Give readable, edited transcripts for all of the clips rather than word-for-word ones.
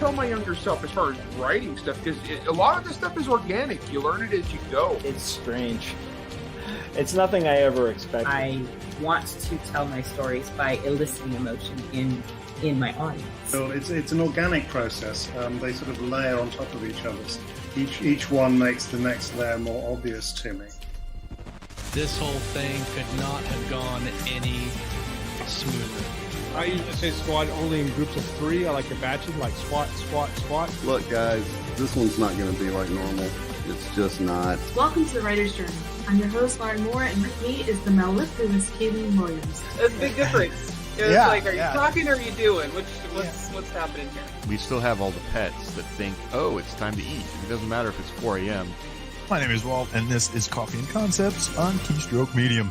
tell my younger self as far as writing stuff, because a lot of this stuff is organic. You learn it as you go. It's strange. It's nothing I ever expected. I want to tell my stories by eliciting emotion in my audience. So it's an organic process. They sort of layer on top of each other. Each one makes the next layer more obvious to me. This whole thing could not have gone any smoother. I usually say squat only in groups of 3. I like the batches, like squat, squat, squat. Look, guys, this one's not going to be like normal. It's just not. Welcome to the Writer's Journey. I'm your host, Lauren Moore, and with me is the mellifluous Kayleen Williams. There's a big difference. It's like, are you talking or are you doing? What's happening here? We still have all the pets that think, oh, it's time to eat. It doesn't matter if it's 4 a.m. My name is Walt, and this is Coffee and Concepts on Keystroke Medium.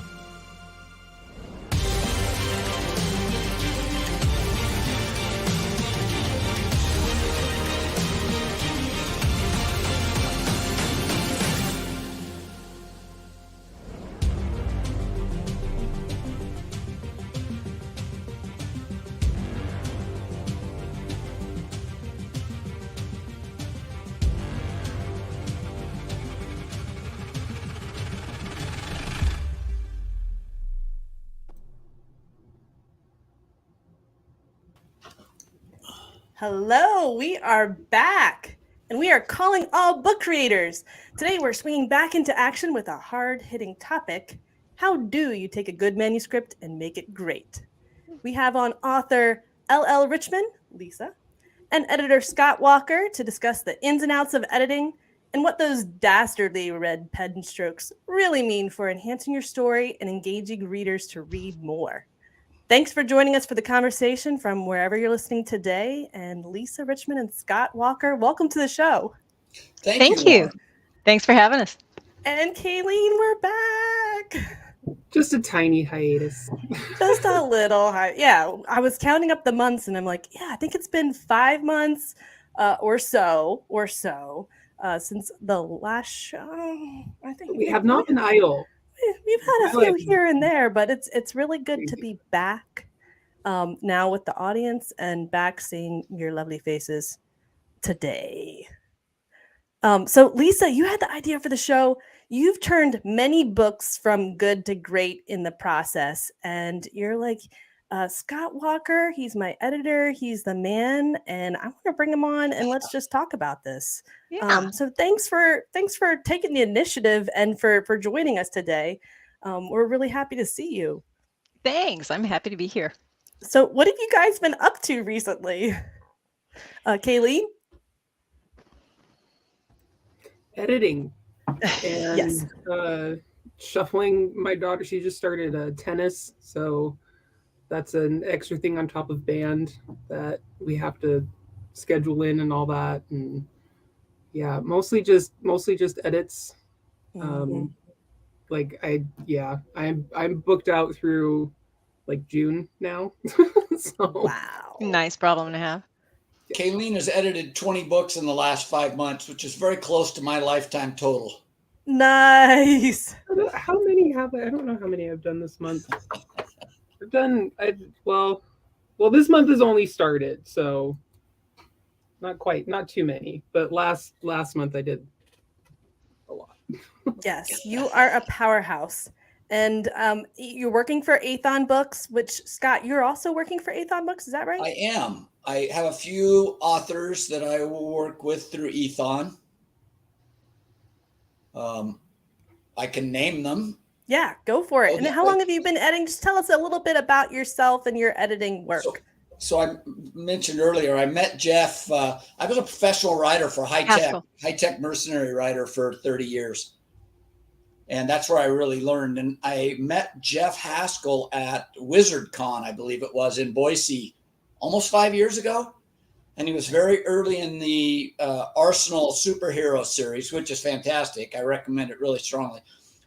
Hello, we are back, and we are calling all book creators. Today we're swinging back into action with a hard-hitting topic. How do you take a good manuscript and make it great? We have on author L L Richman, Lisa, and editor Scott Walker to discuss the ins and outs of editing and what those dastardly red pen strokes really mean for enhancing your story and engaging readers to read more. Thanks for joining us for the conversation from wherever you're listening today. And Lisa Richman and Scott Walker, welcome to the show. Thank you. Thanks for having us. And Kayleen, we're back. Just a tiny hiatus. Just a little. Yeah, I was counting up the months and I'm like, yeah, I think it's been 5 months or so since the last show. I think we have not been idle. We've had a few here and there, but it's really good to be back now with the audience and back seeing your lovely faces today. So Lisa, you had the idea for the show. You've turned many books from good to great in the process, and you're like, Scott Walker, he's my editor, he's the man, and I want to bring him on and let's just talk about this. Yeah. So thanks for taking the initiative and for joining us today. We're really happy to see you. Thanks. I'm happy to be here. So what have you guys been up to recently? Kayleen? Editing. And yes. Shuffling my daughter. She just started tennis, so that's an extra thing on top of band that we have to schedule in and all that. And yeah, mostly just edits. Mm-hmm. I'm booked out through like June now. So wow. Nice problem to have. Kayleen has edited 20 books in the last 5 months, which is very close to my lifetime total. Nice. How many have I? I don't know how many I've done this month. Well, this month has only started, so not too many. But last month I did a lot. Yes, you are a powerhouse. And you're working for Athon Books, which, Scott, you're also working for Athon Books, is that right? I am. I have a few authors that I will work with through Athon. I can name them. Yeah, go for it. And how long have you been editing? Just tell us a little bit about yourself and your editing work. So I mentioned earlier, I met Jeff. I was a professional writer for high tech mercenary writer for 30 years. And that's where I really learned. And I met Jeff Haskell at WizardCon, I believe it was, in Boise almost 5 years ago. And he was very early in the Arsenal superhero series, which is fantastic. I recommend it really strongly.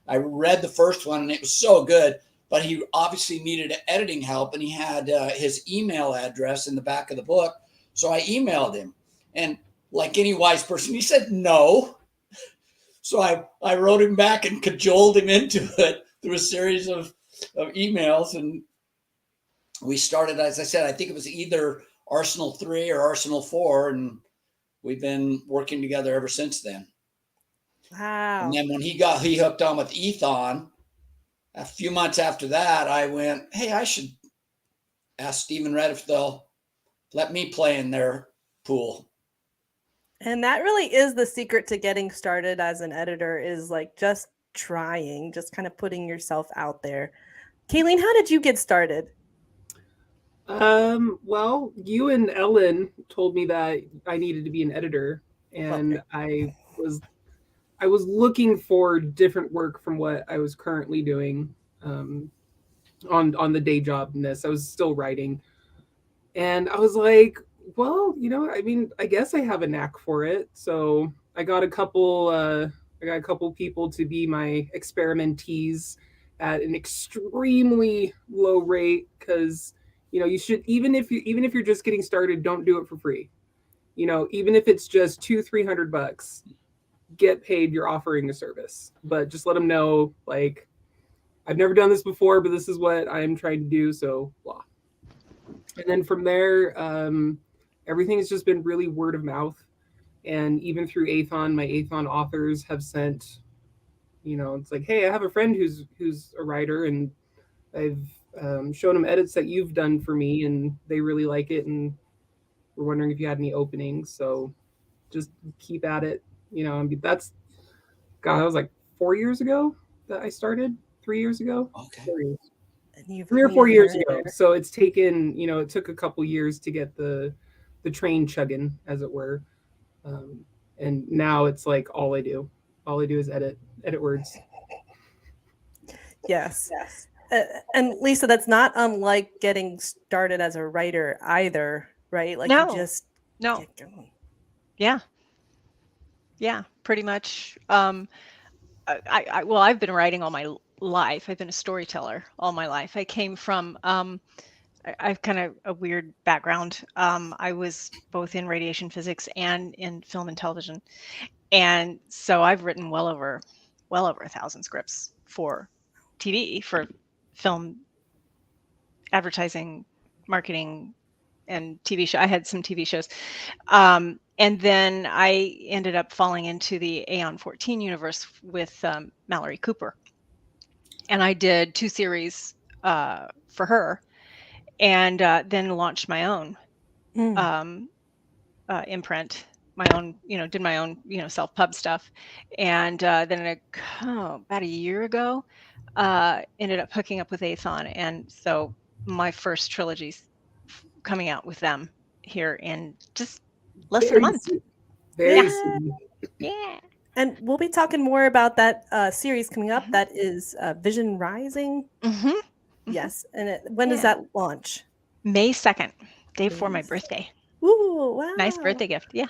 I read the first one and it was so good, but he obviously needed editing help and he had his email address in the back of the book. So I emailed him, and like any wise person, he said no. So I wrote him back and cajoled him into it through a series of emails. And we started, as I said, I think it was either Arsenal 3 or Arsenal 4, and we've been working together ever since then. Wow. And then when he hooked on with Ethon, a few months after that, I went, hey, I should ask Stephen Red if they'll let me play in their pool. And that really is the secret to getting started as an editor, is like just trying, just kind of putting yourself out there. Kayleen, how did you get started? Well, you and Ellen told me that I needed to be an editor, and Okay. I was looking for different work from what I was currently doing on the day job in this. I was still writing, and I was like, well, I mean, I guess I have a knack for it. So I got a couple people to be my experimentees at an extremely low rate, because you should, even if you're just getting started, don't do it for free. Even if it's just $200-300, get paid. You're offering a service, but just let them know, like, I've never done this before, but this is what I'm trying to do. So blah. And then from there, everything has just been really word of mouth. And even through Athon, my Athon authors have sent, it's like, hey, I have a friend who's a writer, and I've shown them edits that you've done for me, and they really like it, and we're wondering if you had any openings. So just keep at it. I mean, that was like 4 years ago that I started. 3 years ago. Okay. 4 years. And 3 or 4 years ago. So it's taken, it took a couple years to get the train chugging, as it were. And now it's like all I do is edit words. Yes. And Lisa, that's not unlike getting started as a writer either, right? Like you just get going. Yeah, pretty much. I've been writing all my life. I've been a storyteller all my life. I came from I've kind of a weird background. I was both in radiation physics and in film and television, and so I've written well over 1,000 scripts for TV, for film, advertising, marketing, and TV show. I had some TV shows, and then I ended up falling into the Aeon 14 universe with Mallory Cooper, and I did 2 series for her. And then launched my own imprint, my own, did my own, self-pub stuff. And then about a year ago, ended up hooking up with Athon. And so my first trilogy's coming out with them here in just less than a month. Very soon. Yeah. And we'll be talking more about that series coming up. That is Vision Rising. Mm-hmm. Yes. And when does that launch? May 2nd, day before my birthday. Ooh, wow. Nice birthday gift. Yeah.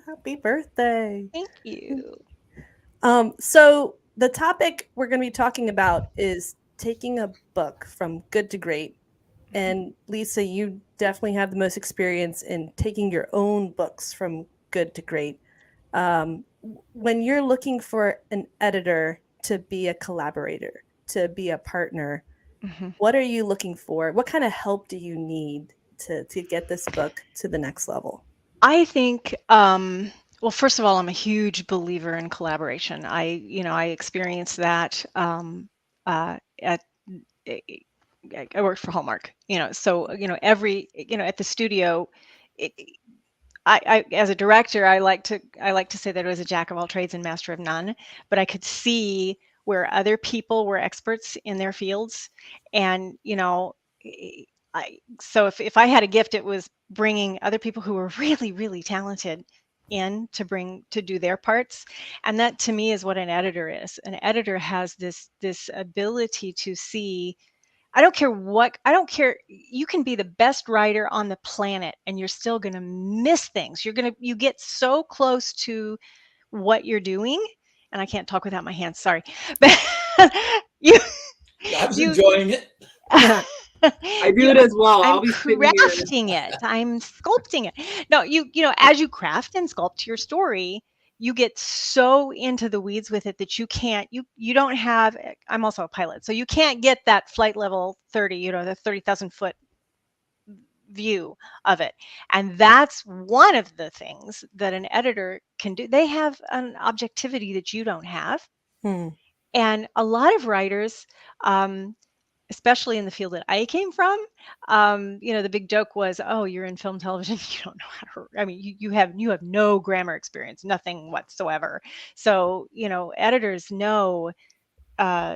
Happy birthday. Thank you. So the topic we're going to be talking about is taking a book from good to great. And Lisa, you definitely have the most experience in taking your own books from good to great. When you're looking for an editor to be a collaborator, to be a partner, what are you looking for? What kind of help do you need to get this book to the next level? I think, well, first of all, I'm a huge believer in collaboration. I experienced that I worked for Hallmark, so, at the studio, I as a director, I like to say that I was a jack of all trades and master of none, but I could see where other people were experts in their fields. And, so if I had a gift, it was bringing other people who were really, really talented in to do their parts. And that to me is what an editor is. An editor has this ability to see, I don't care. You can be the best writer on the planet and you're still going to miss things. You get so close to what you're doing. And I can't talk without my hands, sorry. But I was enjoying it. I do it as well. I'm I'll be crafting it. I'm sculpting it. No, as you craft and sculpt your story, you get so into the weeds with it that you don't have, I'm also a pilot, so you can't get that flight level 30, the 30,000 foot view of it. And that's one of the things that an editor can do. They have an objectivity that you don't have. And a lot of writers, especially in the field that I came from, the big joke was, oh, you're in film television, you don't know how to, I mean, you have no grammar experience, nothing whatsoever. So, editors know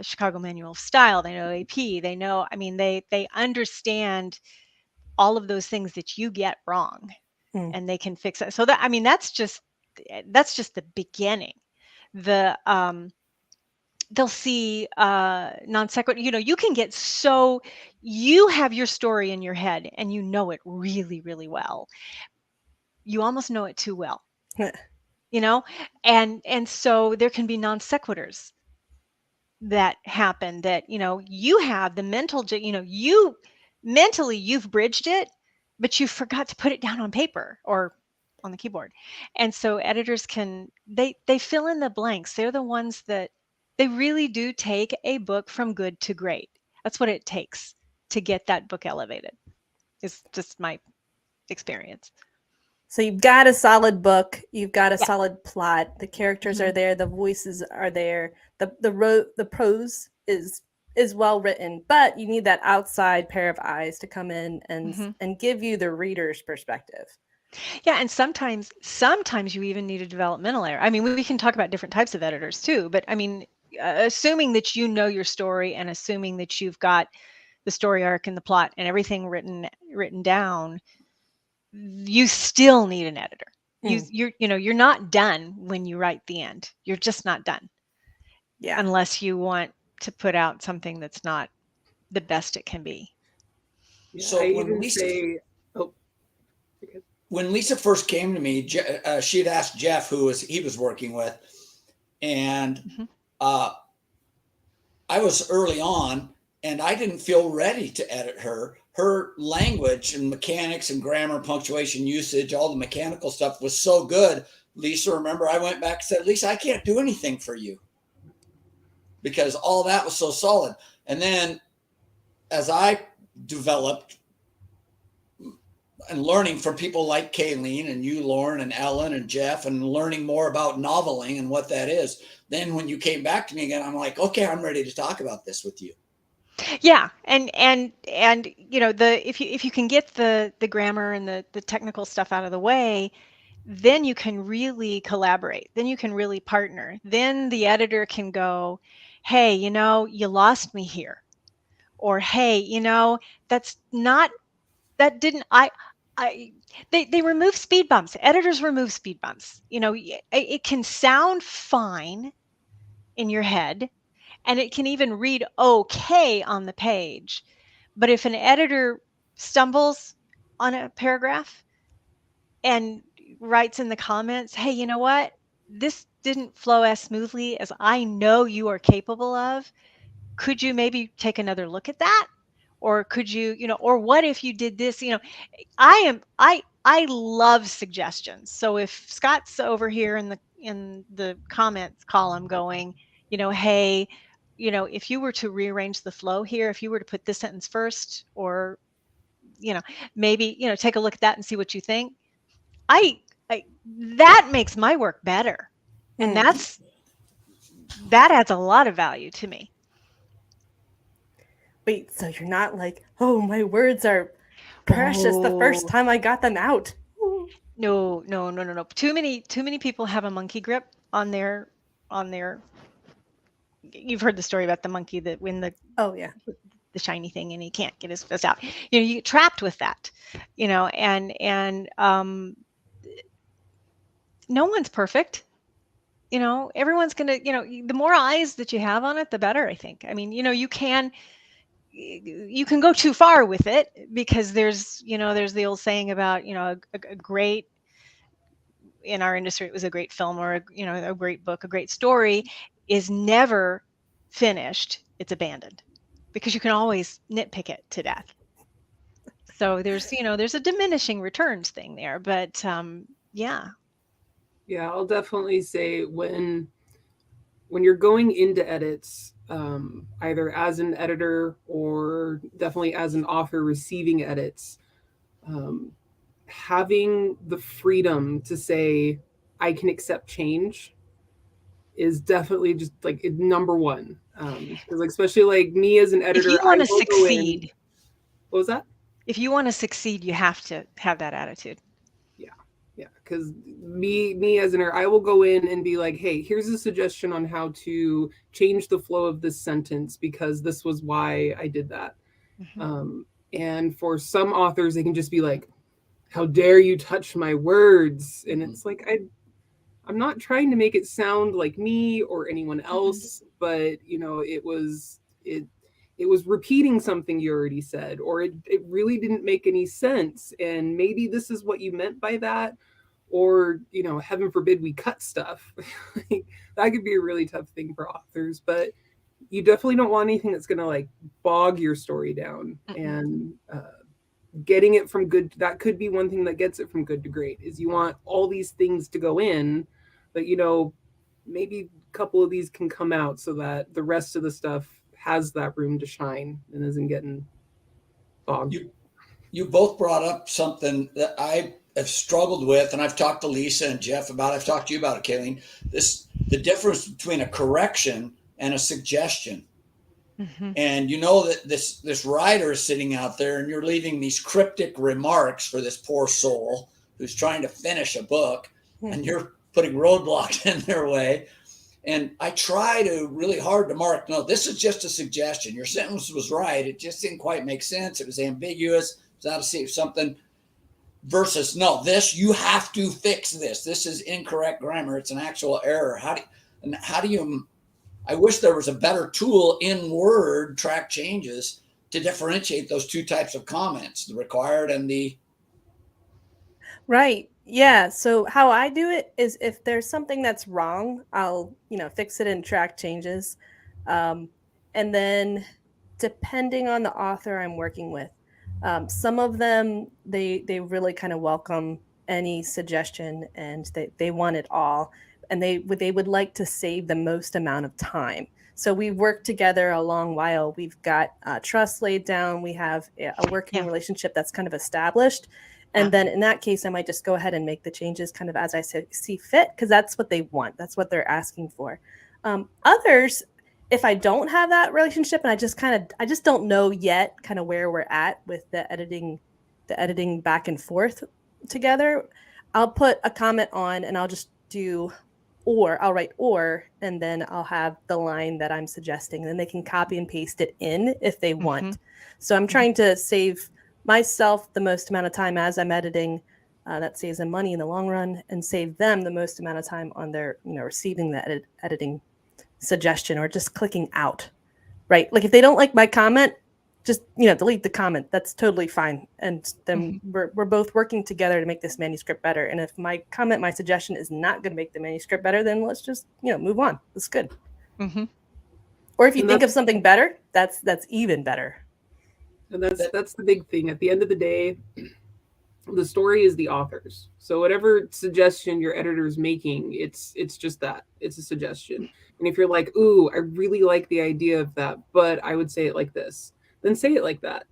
Chicago Manual of Style, they know AP, they know, I mean, they understand all of those things that you get wrong, and they can fix it. So that, I mean, that's just the beginning. They'll see non sequitur. You can get you have your story in your head and you know it really, really well. You almost know it too well, and so there can be non sequiturs that happen that, you have the mental, you mentally you've bridged it, but you forgot to put it down on paper or on the keyboard. And so editors they fill in the blanks. They're the ones that they really do take a book from good to great. That's what it takes to get that book elevated. It's just my experience. So you've got a solid book, you've got a solid plot, the characters are there, the voices are there, the prose is well written, but you need that outside pair of eyes to come in and give you the reader's perspective. Yeah, and sometimes you even need a developmental error. I mean, we can talk about different types of editors too, but I mean, assuming that you know your story and assuming that you've got the story arc and the plot and everything written down, you still need an editor. You're not done when you write the end. You're just not done. Yeah. Unless you want to put out something that's not the best it can be. Yeah, So when Lisa first came to me, she had asked Jeff, who he was working with, and I was early on, and I didn't feel ready to edit her. Her language and mechanics and grammar, punctuation, usage, all the mechanical stuff was so good. Lisa, remember, I went back and said, Lisa, I can't do anything for you because all that was so solid. And then as I developed and learning from people like Kayleen and you, Lauren, and Ellen and Jeff, and learning more about noveling and what that is, then when you came back to me again, I'm like, okay, I'm ready to talk about this with you. Yeah, and if you can get the grammar and the technical stuff out of the way, then you can really collaborate. Then you can really partner. Then the editor can go, hey, you lost me here, or hey, they remove speed bumps. Editors remove speed bumps. It can sound fine in your head, and it can even read okay on the page. But if an editor stumbles on a paragraph and writes in the comments, hey, you know what? This didn't flow as smoothly as I know you are capable of. Could you maybe take another look at that? Or could you, or what if you did this? I love suggestions. So if Scott's over here in the comments column going, hey, if you were to rearrange the flow here, if you were to put this sentence first, or, maybe, take a look at that and see what you think. That makes my work better. And that adds a lot of value to me. Wait, so you're not like, oh, my words are precious the first time I got them out. No. Too many people have a monkey grip on their. You've heard the story about the monkey that when the shiny thing and he can't get his fist out. You get trapped with that. And no one's perfect. Everyone's gonna. The more eyes that you have on it, the better. I think. I mean, you can go too far with it because there's the old saying about a great, in our industry it was a great film or a great book, a great story is never finished, it's abandoned, because you can always nitpick it to death. So there's a diminishing returns thing there, but yeah, I'll definitely say when you're going into edits, either as an editor or definitely as an author receiving edits, having the freedom to say I can accept change is definitely just like number one. Because like, especially like me as an editor, If you want I to will go in. succeed, What was that? if you want to succeed, you have to have that attitude. Yeah, because me as an editor, I will go in and be like, hey, here's a suggestion on how to change the flow of this sentence because this was why I did that. And for some authors, they can just be like, how dare you touch my words? And it's like, I'm not trying to make it sound like me or anyone else, but you know, it was repeating something you already said, or it really didn't make any sense. And maybe this is what you meant by that. Or, you know, heaven forbid we cut stuff. That could be a really tough thing for authors, but you definitely don't want anything that's going to like bog your story down. And getting it from good, that could be one thing that gets it from good to great, is you want all these things to go in, but you know, maybe a couple of these can come out so that the rest of the stuff has that room to shine and isn't getting bogged. You both brought up something that I have struggled with, and I've talked to Lisa and Jeff about it. I've talked to you about it, Kayleen. The difference between a correction and a suggestion. And you know that this writer is sitting out there and you're leaving these cryptic remarks for this poor soul who's trying to finish a book, and you're putting roadblocks in their way. And I try to really hard to mark, no, this is just a suggestion. Your sentence was right. It just didn't quite make sense. It was ambiguous. It was out of see something. Versus, no, this, you have to fix this. This is incorrect grammar. It's an actual error. How do you, I wish there was a better tool in Word, track changes, to differentiate those two types of comments, the required and the. Right. Yeah. So how I do it is if there's something that's wrong, I'll, fix it in track changes. And then depending on the author I'm working with, some of them, they really kind of welcome any suggestion and they want it all. And they would like to save the most amount of time. So we've worked together a long while. We've got trust laid down. We have a working relationship that's kind of established. And then in that case, I might just go ahead and make the changes kind of as I see fit, because that's what they want. That's what they're asking for. Others, if I don't have that relationship and I just don't know yet kind of where we're at with the editing back and forth together, I'll put a comment on and I'll just do I'll write and then I'll have the line that I'm suggesting. And then they can copy and paste it in if they want. So I'm trying to save myself the most amount of time as I'm editing. That saves them money in the long run and save them the most amount of time on their, receiving the editing suggestion or just clicking out, right? Like if they don't like my comment, just, delete the comment. That's totally fine. And then we're both working together to make this manuscript better. And if my comment, my suggestion is not going to make the manuscript better, then let's just, move on. That's good. Or if you think of something better, that's even better. And that's the big thing. At the end of the day, the story is the author's. So whatever suggestion your editor is making, it's just that. It's a suggestion. And if you're like, ooh, I really like the idea of that, but I would say it like this, then say it like that,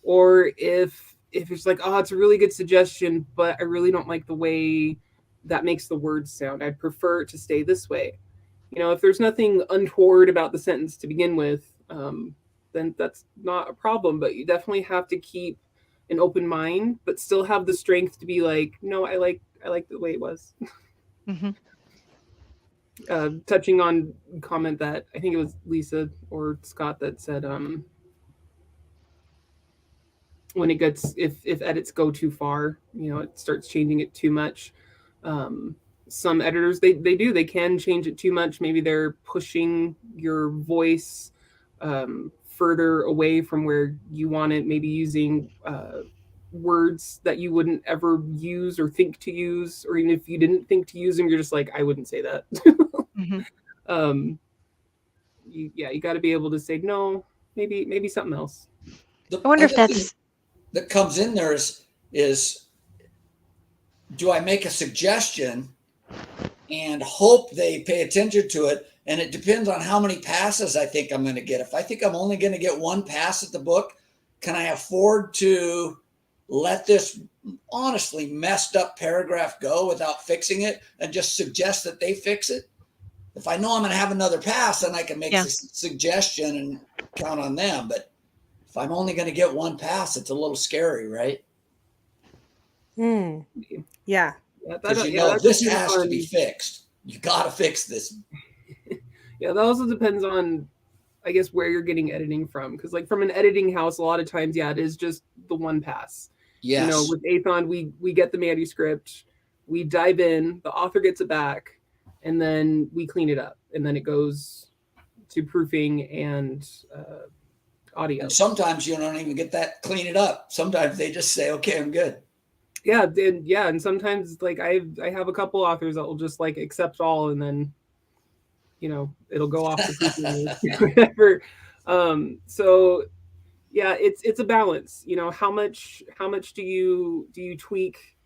or if it's like, oh, it's a really good suggestion, but I really don't like the way that makes the words sound. I'd prefer it to stay this way. If there's nothing untoward about the sentence to begin with, then that's not a problem, but you definitely have to keep an open mind, but still have the strength to be like, no, I like the way it was. Touching on a comment that I think it was Lisa or Scott that said, when it gets, if edits go too far, it starts changing it too much. Some editors, they can change it too much. Maybe they're pushing your voice further away from where you want it, maybe using words that you wouldn't ever use or think to use, or even if you didn't think to use them, you're just like, I wouldn't say that. You got to be able to say, no, maybe something else. I wonder if that comes in there is do I make a suggestion and hope they pay attention to it? And it depends on how many passes I think I'm going to get. If I think I'm only going to get one pass at the book, can I afford to let this honestly messed up paragraph go without fixing it and just suggest that they fix it? If I know I'm going to have another pass, then I can make a suggestion and count on them. But if I'm only going to get one pass, it's a little scary, right? Yeah. Because this has to be fixed. You got to fix this. Yeah, that also depends on, I guess, where you're getting editing from. Because like from an editing house, a lot of times, yeah, it is just the one pass. Yes. You know, with Athon, we get the manuscript, we dive in, the author gets it back, and then we clean it up, and then it goes to proofing and audio. And sometimes you don't even get that clean it up. Sometimes they just say, "Okay, I'm good." Yeah, and sometimes like I have a couple authors that will just like accept all, and then it'll go off the proofing or whatever. So yeah, it's a balance. How much do you tweak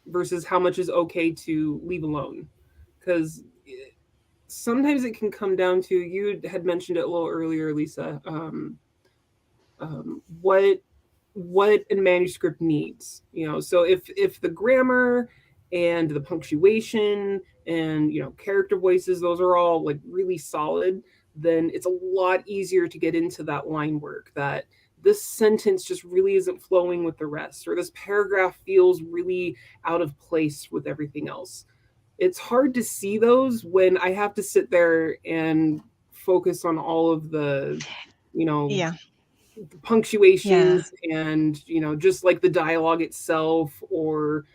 versus how much is okay to leave alone? Because sometimes it can come down to, you had mentioned it a little earlier, Lisa, what a manuscript needs. So if the grammar and the punctuation and character voices, those are all like really solid, then it's a lot easier to get into that line work, that this sentence just really isn't flowing with the rest, or this paragraph feels really out of place with everything else. It's hard to see those when I have to sit there and focus on all of the punctuations and just like the dialogue itself, or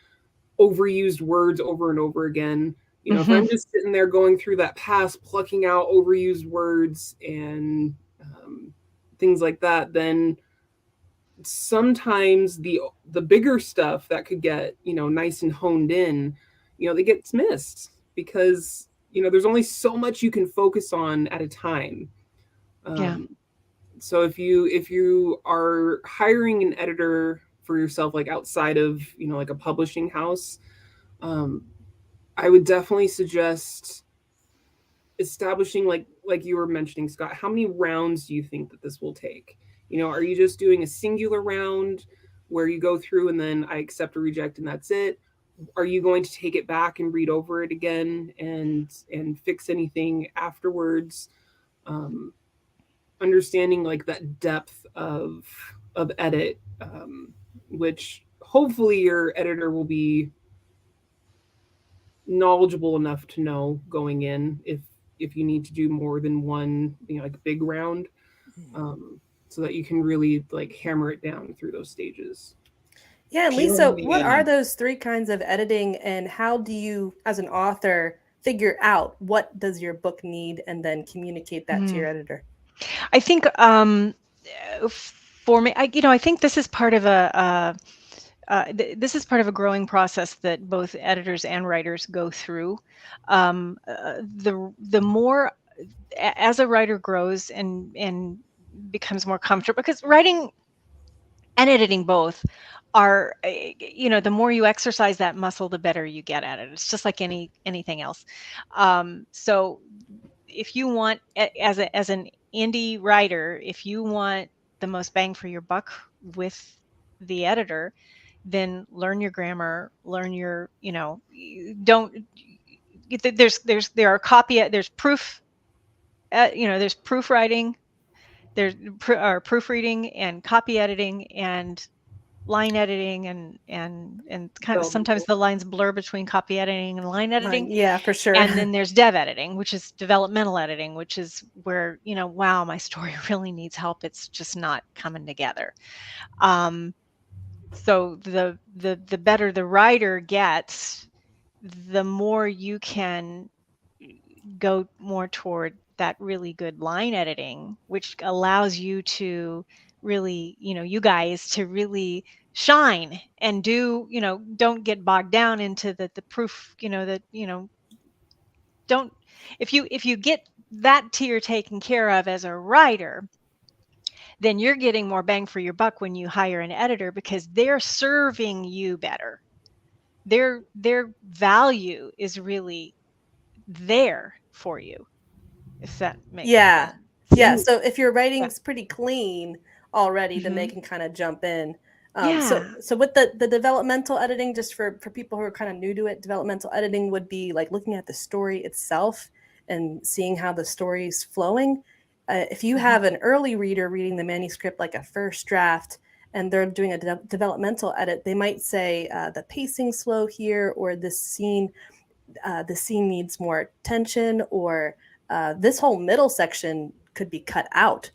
overused words over and over again. If I'm just sitting there going through that pass, plucking out overused words and things like that, then sometimes the bigger stuff that could get nice and honed in, they get missed because there's only so much you can focus on at a time. So if you are hiring an editor for yourself, like outside of like a publishing house, I would definitely suggest establishing, like you were mentioning, Scott, how many rounds do you think that this will take? Are you just doing a singular round where you go through and then I accept or reject and that's it? Are you going to take it back and read over it again and fix anything afterwards? Understanding like that depth of edit, which hopefully your editor will be knowledgeable enough to know going in if you need to do more than one like big round, so that you can really like hammer it down through those stages. Yeah, Lisa, what are those 3 kinds of editing, and how do you as an author figure out what does your book need and then communicate that to your editor? I think for me, I think this is part of this is part of a growing process that both editors and writers go through. The more as a writer grows and becomes more comfortable, because writing and editing both are, the more you exercise that muscle, the better you get at it. It's just like anything else. So if you want, as an indie writer, if you want the most bang for your buck with the editor, then learn your grammar, learn your, there are there's proof, there's proofwriting, there's proofreading and copy editing and line editing and kind of sometimes the lines blur between copy editing and line editing. Yeah, for sure. And then there's dev editing, which is developmental editing, which is where, wow, my story really needs help. It's just not coming together. So the better the writer gets, the more you can go more toward that really good line editing, which allows you to really, you guys to really shine and do, don't get bogged down into the proof, don't, if you get that tier taken care of as a writer, then you're getting more bang for your buck when you hire an editor, because they're serving you better. Their value is really there for you, if that makes sense. Yeah, so if your writing's pretty clean already, then they can kind of jump in. So with the developmental editing, just for people who are kind of new to it, developmental editing would be like looking at the story itself and seeing how the story's flowing. If you have an early reader reading the manuscript like a first draft, and they're doing a developmental edit, they might say the pacing's slow here, or this scene needs more tension, or this whole middle section could be cut out.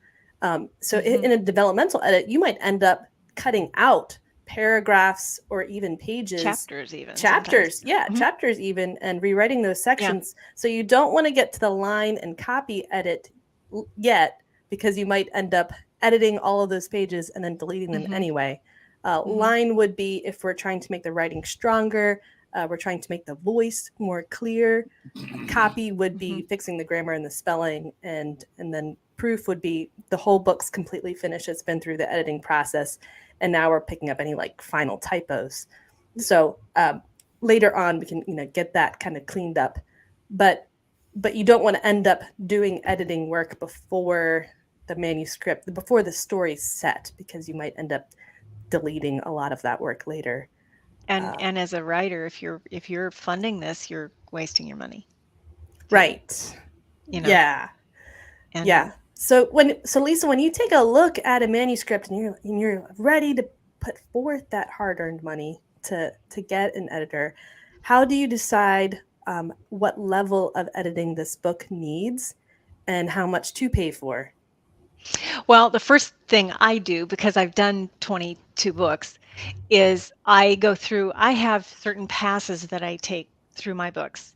So in a developmental edit, you might end up cutting out paragraphs or even pages. Chapters even, and rewriting those sections. So you don't want to get to the line and copy edit yet, because you might end up editing all of those pages and then deleting them anyway. Line would be if we're trying to make the writing stronger, we're trying to make the voice more clear. Copy would be fixing the grammar and the spelling, and then proof would be the whole book's completely finished. It's been through the editing process, and now we're picking up any like final typos. So later on, we can get that kind of cleaned up, but you don't want to end up doing editing work before the manuscript, before the story's set, because you might end up deleting a lot of that work later. And as a writer, if you're funding this, you're wasting your money. Right. Yeah. And yeah. So Lisa, when you take a look at a manuscript and you're ready to put forth that hard-earned money to get an editor, how do you decide what level of editing this book needs and how much to pay for? Well, the first thing I do, because I've done 22 books, is I go through, I have certain passes that I take through my books.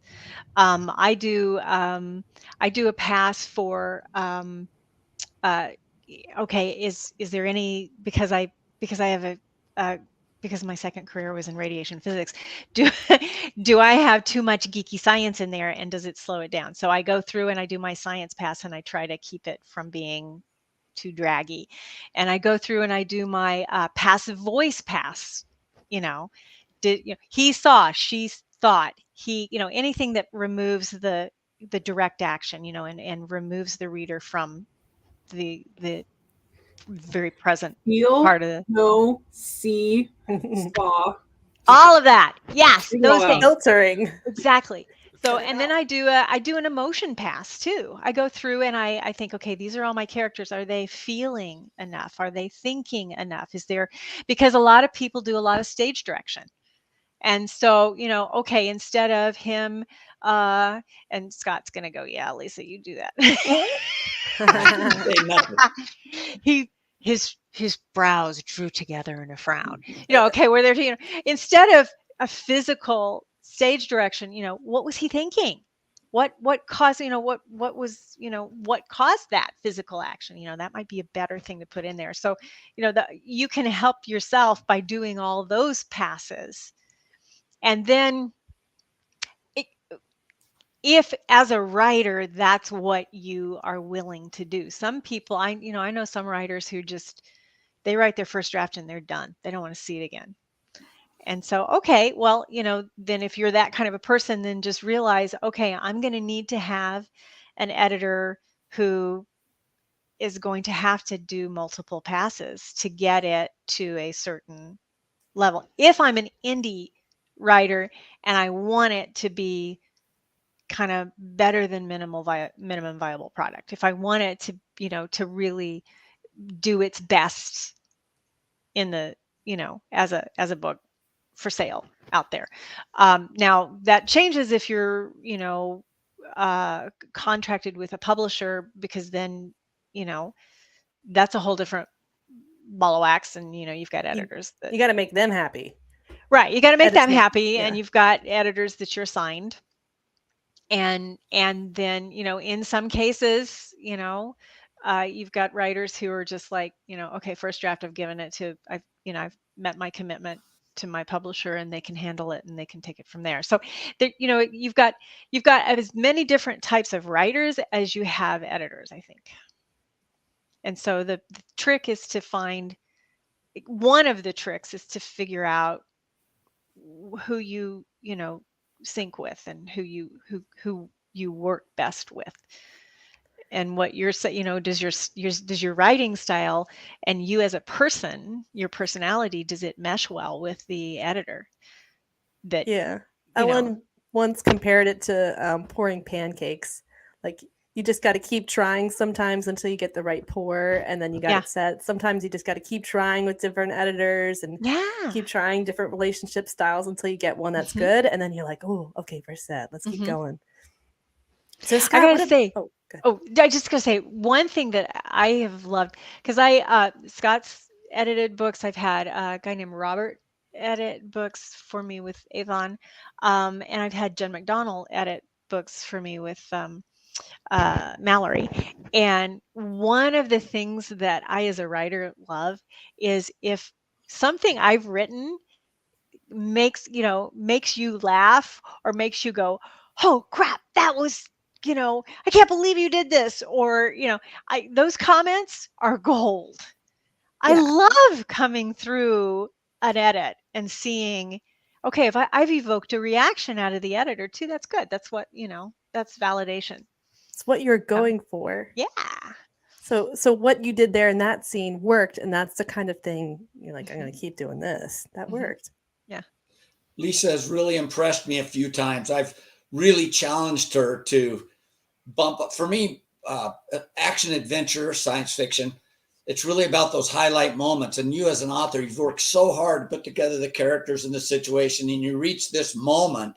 I do a pass for, okay, is there any, because I have because my second career was in radiation physics, do I have too much geeky science in there, and does it slow it down? So I go through and I do my science pass, and I try to keep it from being too draggy. And I go through and I do my passive voice pass. He saw, she thought, anything that removes the direct action, and removes the reader from the very present part of the know, see, saw. All of that. Yes, those things. Filtering. Exactly. So, and then I do an emotion pass too. I go through and I think, okay, these are all my characters. Are they feeling enough? Are they thinking enough? Because a lot of people do a lot of stage direction. And so, okay, instead of him, and Scott's going to go, yeah, Lisa, you do that. His brows drew together in a frown. Okay, where they're, instead of a physical stage direction, what was he thinking? What caused, what was, what caused that physical action? That might be a better thing to put in there. So, you can help yourself by doing all those passes. And then if as a writer, that's what you are willing to do. Some people, I know some writers who they write their first draft and they're done. They don't want to see it again. And so, okay, well, then if you're that kind of a person, then just realize, okay, I'm going to need to have an editor who is going to have to do multiple passes to get it to a certain level. If I'm an indie writer and I want it to be kind of better than minimum viable product, if I want it to, to really do its best in the, as a book for sale out there. Now that changes if you're, contracted with a publisher, because then, that's a whole different ball of wax, and you've got editors that you got to make them happy. Right, you got to make them happy, and you've got editors that you're assigned. And then, in some cases, you've got writers who are just like, okay, first draft, I've given it to, I've met my commitment to my publisher, and they can handle it and they can take it from there. So there, you've got as many different types of writers as you have editors, I think. And so the trick is to find, one of the tricks is to figure out who you sync with, and who you work best with. and what you're does your writing style and you as a person, your personality, does it mesh well with the editor? That Ellen once compared it to pouring pancakes. Like, you just got to keep trying sometimes until you get the right pour, and then you got it set. Sometimes you just got to keep trying with different editors and keep trying different relationship styles until you get one that's good, and then you're like, oh, okay, we're set. Let's keep going. So Scott, I gotta say, I just gotta say one thing that I have loved, because Scott's edited books. I've had a guy named Robert edit books for me with Avon, and I've had Jen McDonald edit books for me with Mallory. And one of the things that I, as a writer, love is if something I've written makes you laugh or makes you go, oh crap, that was, I can't believe you did this, or those comments are gold. I love coming through an edit and seeing, okay, if I've evoked a reaction out of the editor too, that's good. That's what, that's validation. It's what you're going for. Yeah. So what you did there in that scene worked, and that's the kind of thing you're like, I'm going to keep doing this. That worked. Yeah. Lisa has really impressed me a few times. I've really challenged her to bump up. For me, action adventure, science fiction, it's really about those highlight moments. And you as an author, you've worked so hard to put together the characters in the situation, and you reach this moment,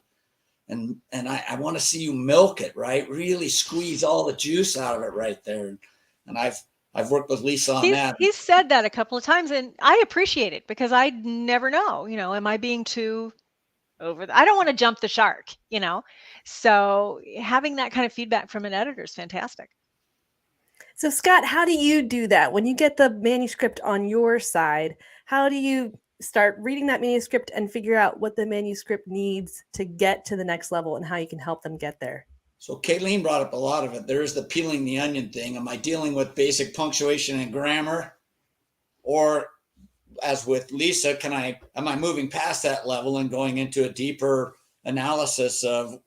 and I want to see you milk it, right? Really squeeze all the juice out of it right there. And I've worked with Lisa on that. He's said that a couple of times, and I appreciate it because I never know, am I being too over? I don't want to jump the shark, So having that kind of feedback from an editor is fantastic. So Scott, how do you do that when you get the manuscript on your side? How do you start reading that manuscript and figure out what the manuscript needs to get to the next level and how you can help them get there? So Kayleen brought up a lot of it. There is the peeling the onion thing. Am I dealing with basic punctuation and grammar? Or as with Lisa, am I moving past that level and going into a deeper analysis of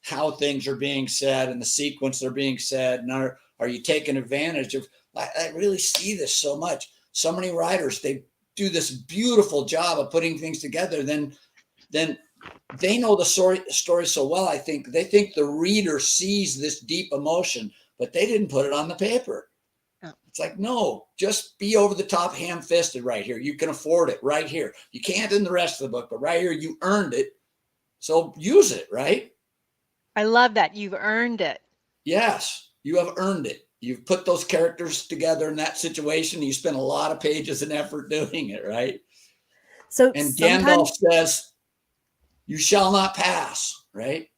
how things are being said and the sequence they're being said? And are you taking advantage of, I really see this so much. So many writers, they do this beautiful job of putting things together. Then they know the story so well. I think they think the reader sees this deep emotion, but they didn't put it on the paper. Oh. It's like, no, just be over the top, ham-fisted right here. You can afford it right here. You can't in the rest of the book, but right here, you earned it. So use it, right? I love that. You've earned it. Yes, you have earned it. You've put those characters together in that situation. You spent a lot of pages and effort doing it, right? So and Gandalf says, you shall not pass, right?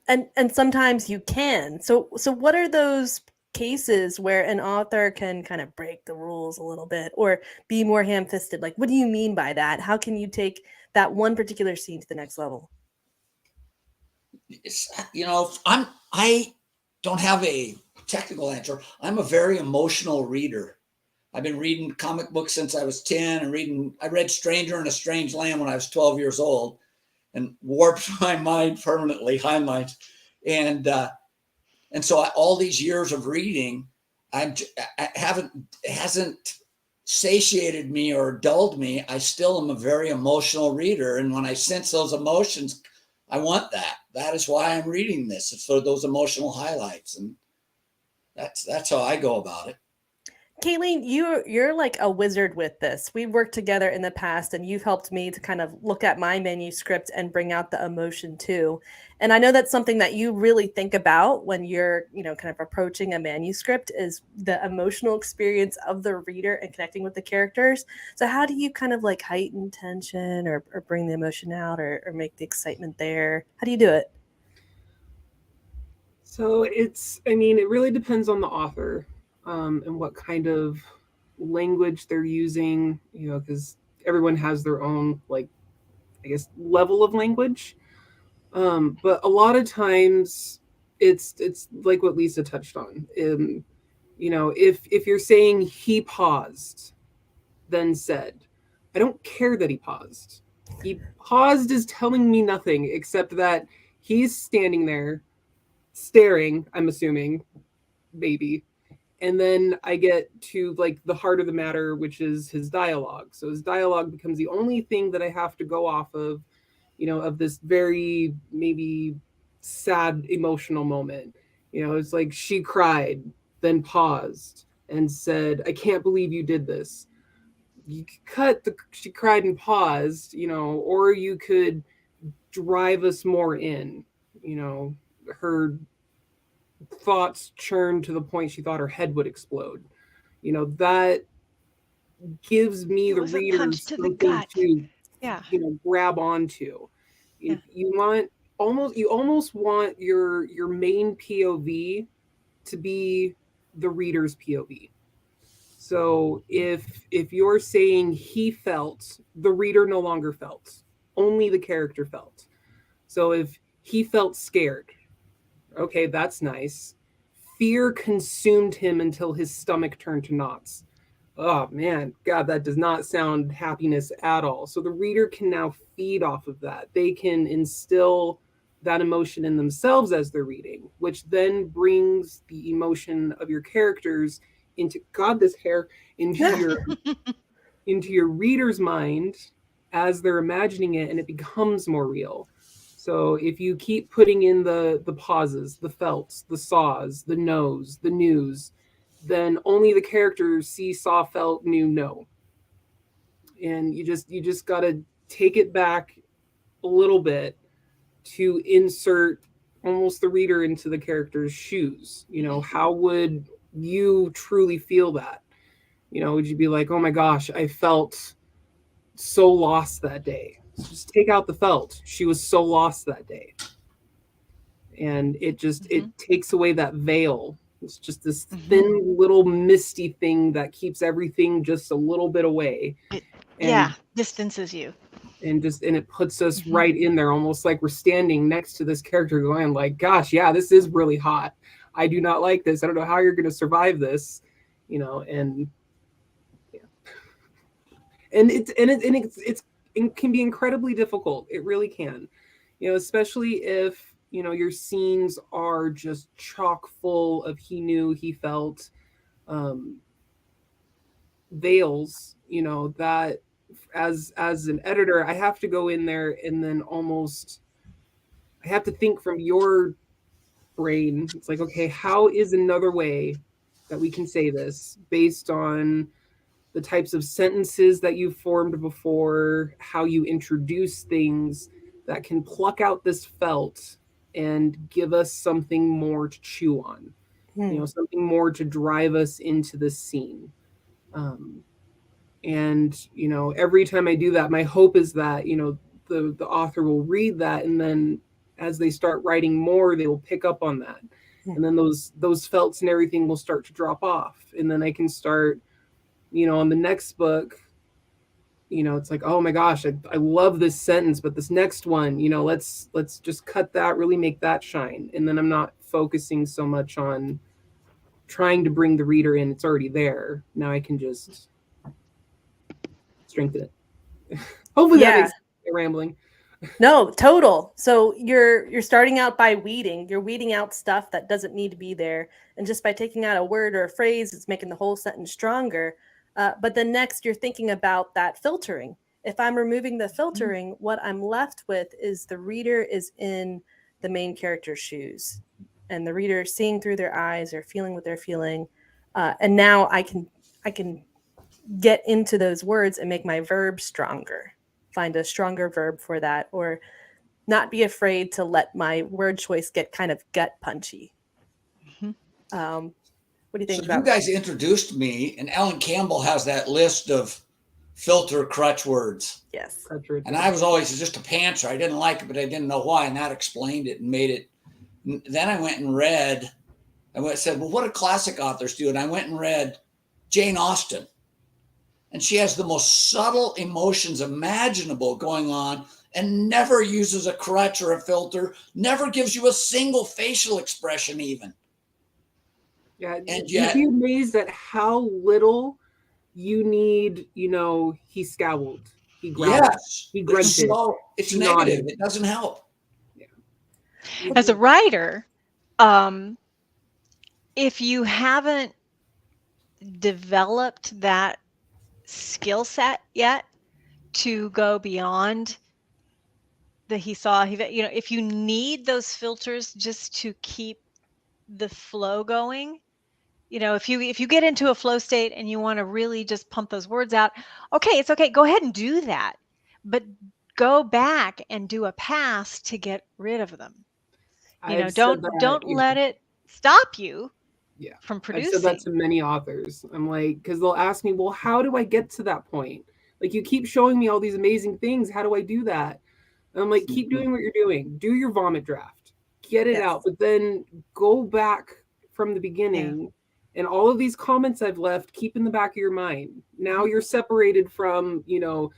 And sometimes you can. So what are those cases where an author can kind of break the rules a little bit or be more ham-fisted? Like, what do you mean by that? How can you take that one particular scene to the next level? I don't have a technical answer. I'm a very emotional reader. I've been reading comic books since I was 10 and I read Stranger in a Strange Land when I was 12 years old and warped my mind permanently, Heinlein's. And so all these years of reading, it hasn't satiated me or dulled me. I still am a very emotional reader. And when I sense those emotions, I want that. That is why I'm reading this. It's for those emotional highlights. And that's how I go about it. Kayleen, you're like a wizard with this. We've worked together in the past, and you've helped me to kind of look at my manuscript and bring out the emotion too. And I know that's something that you really think about when you're, kind of approaching a manuscript is the emotional experience of the reader and connecting with the characters. So how do you kind of like heighten tension or bring the emotion out or make the excitement there? How do you do it? So it really depends on the author. And what kind of language they're using, because everyone has their own, level of language. But a lot of times it's like what Lisa touched on. If you're saying he paused, then said, I don't care that he paused. He paused is telling me nothing except that he's standing there staring, I'm assuming, maybe. And then I get to like the heart of the matter, which is his dialogue. So his dialogue becomes the only thing that I have to go off of, of this very maybe sad emotional moment. It's like she cried, then paused and said, "I can't believe you did this." You could cut she cried and paused, or you could drive us more in, her thoughts churned to the point she thought her head would explode. That gives me, the reader, something to grab onto. You almost want your main POV to be the reader's POV. So if you're saying he felt, the reader no longer felt, only the character felt. So if he felt scared, okay, that's nice. Fear consumed him until his stomach turned to knots. Oh man, God, that does not sound happiness at all. So the reader can now feed off of that. They can instill that emotion in themselves as they're reading, which then brings the emotion of your characters into, God, this hair, into your reader's mind as they're imagining it, and it becomes more real. So if you keep putting in the pauses, the felts, the saws, the knows, the news, then only the characters see, saw, felt, knew, know. And you just got to take it back a little bit to insert almost the reader into the character's shoes. How would you truly feel that? Would you be like, oh my gosh, I felt so lost that day? Just take out the felt. She was so lost that day. And it just, it takes away that veil. It's just this thin little misty thing that keeps everything just a little bit away. Distances you. And it puts us right in there, almost like we're standing next to this character going like, gosh, yeah, this is really hot. I do not like this. I don't know how you're going to survive this, and yeah. And it can be incredibly difficult. It really can, especially if, your scenes are just chock full of he knew, he felt, veils, that as an editor, I have to go in there and then I have to think from your brain. It's like, okay, how is another way that we can say this based on the types of sentences that you've formed before, how you introduce things that can pluck out this felt and give us something more to chew on, something more to drive us into the scene. And, every time I do that, my hope is that, the author will read that, and then as they start writing more, they will pick up on that. And then those felts and everything will start to drop off. And then I can start, on the next book, it's like, oh my gosh, I love this sentence, but this next one, let's just cut that, really make that shine. And then I'm not focusing so much on trying to bring the reader in. It's already there. Now I can just strengthen it. Hopefully that makes sense. Rambling. No, total. So you're starting out by weeding. You're weeding out stuff that doesn't need to be there. And just by taking out a word or a phrase, it's making the whole sentence stronger. But then next, you're thinking about that filtering. If I'm removing the filtering, what I'm left with is the reader is in the main character's shoes. And the reader is seeing through their eyes or feeling what they're feeling. And now I can get into those words and make my verb stronger. Find a stronger verb for that, or not be afraid to let my word choice get kind of gut punchy. What do you think about you guys introduced me, and Ellen Campbell has that list of filter crutch words. Yes. And I was always just a pantser. I didn't like it, but I didn't know why, and that explained it and made it. Then I went and read, said, well, what do classic authors do? And I went and read Jane Austen. And she has the most subtle emotions imaginable going on and never uses a crutch or a filter, never gives you a single facial expression even. Yeah, and yet, you'd be amazed at how little you need, he scowled, he growled, he grunted. It's negative. It doesn't help. Yeah. As a writer, if you haven't developed that skill set yet to go beyond the he saw, you know, if you need those filters just to keep the flow going, you know, if you get into a flow state and you want to really just pump those words out, okay, it's okay. Go ahead and do that. But go back and do a pass to get rid of them. You know, I've said that, don't let it stop you from I've said that producing. to many authors. I'm like, because they'll ask me, well, how do I get to that point? Like, you keep showing me all these amazing things. How do I do that? And I'm like, keep doing what you're doing. Do your vomit draft. Get it out. But then go back from the beginning. And all of these comments I've left, keep in the back of your mind. Now you're separated from, you know,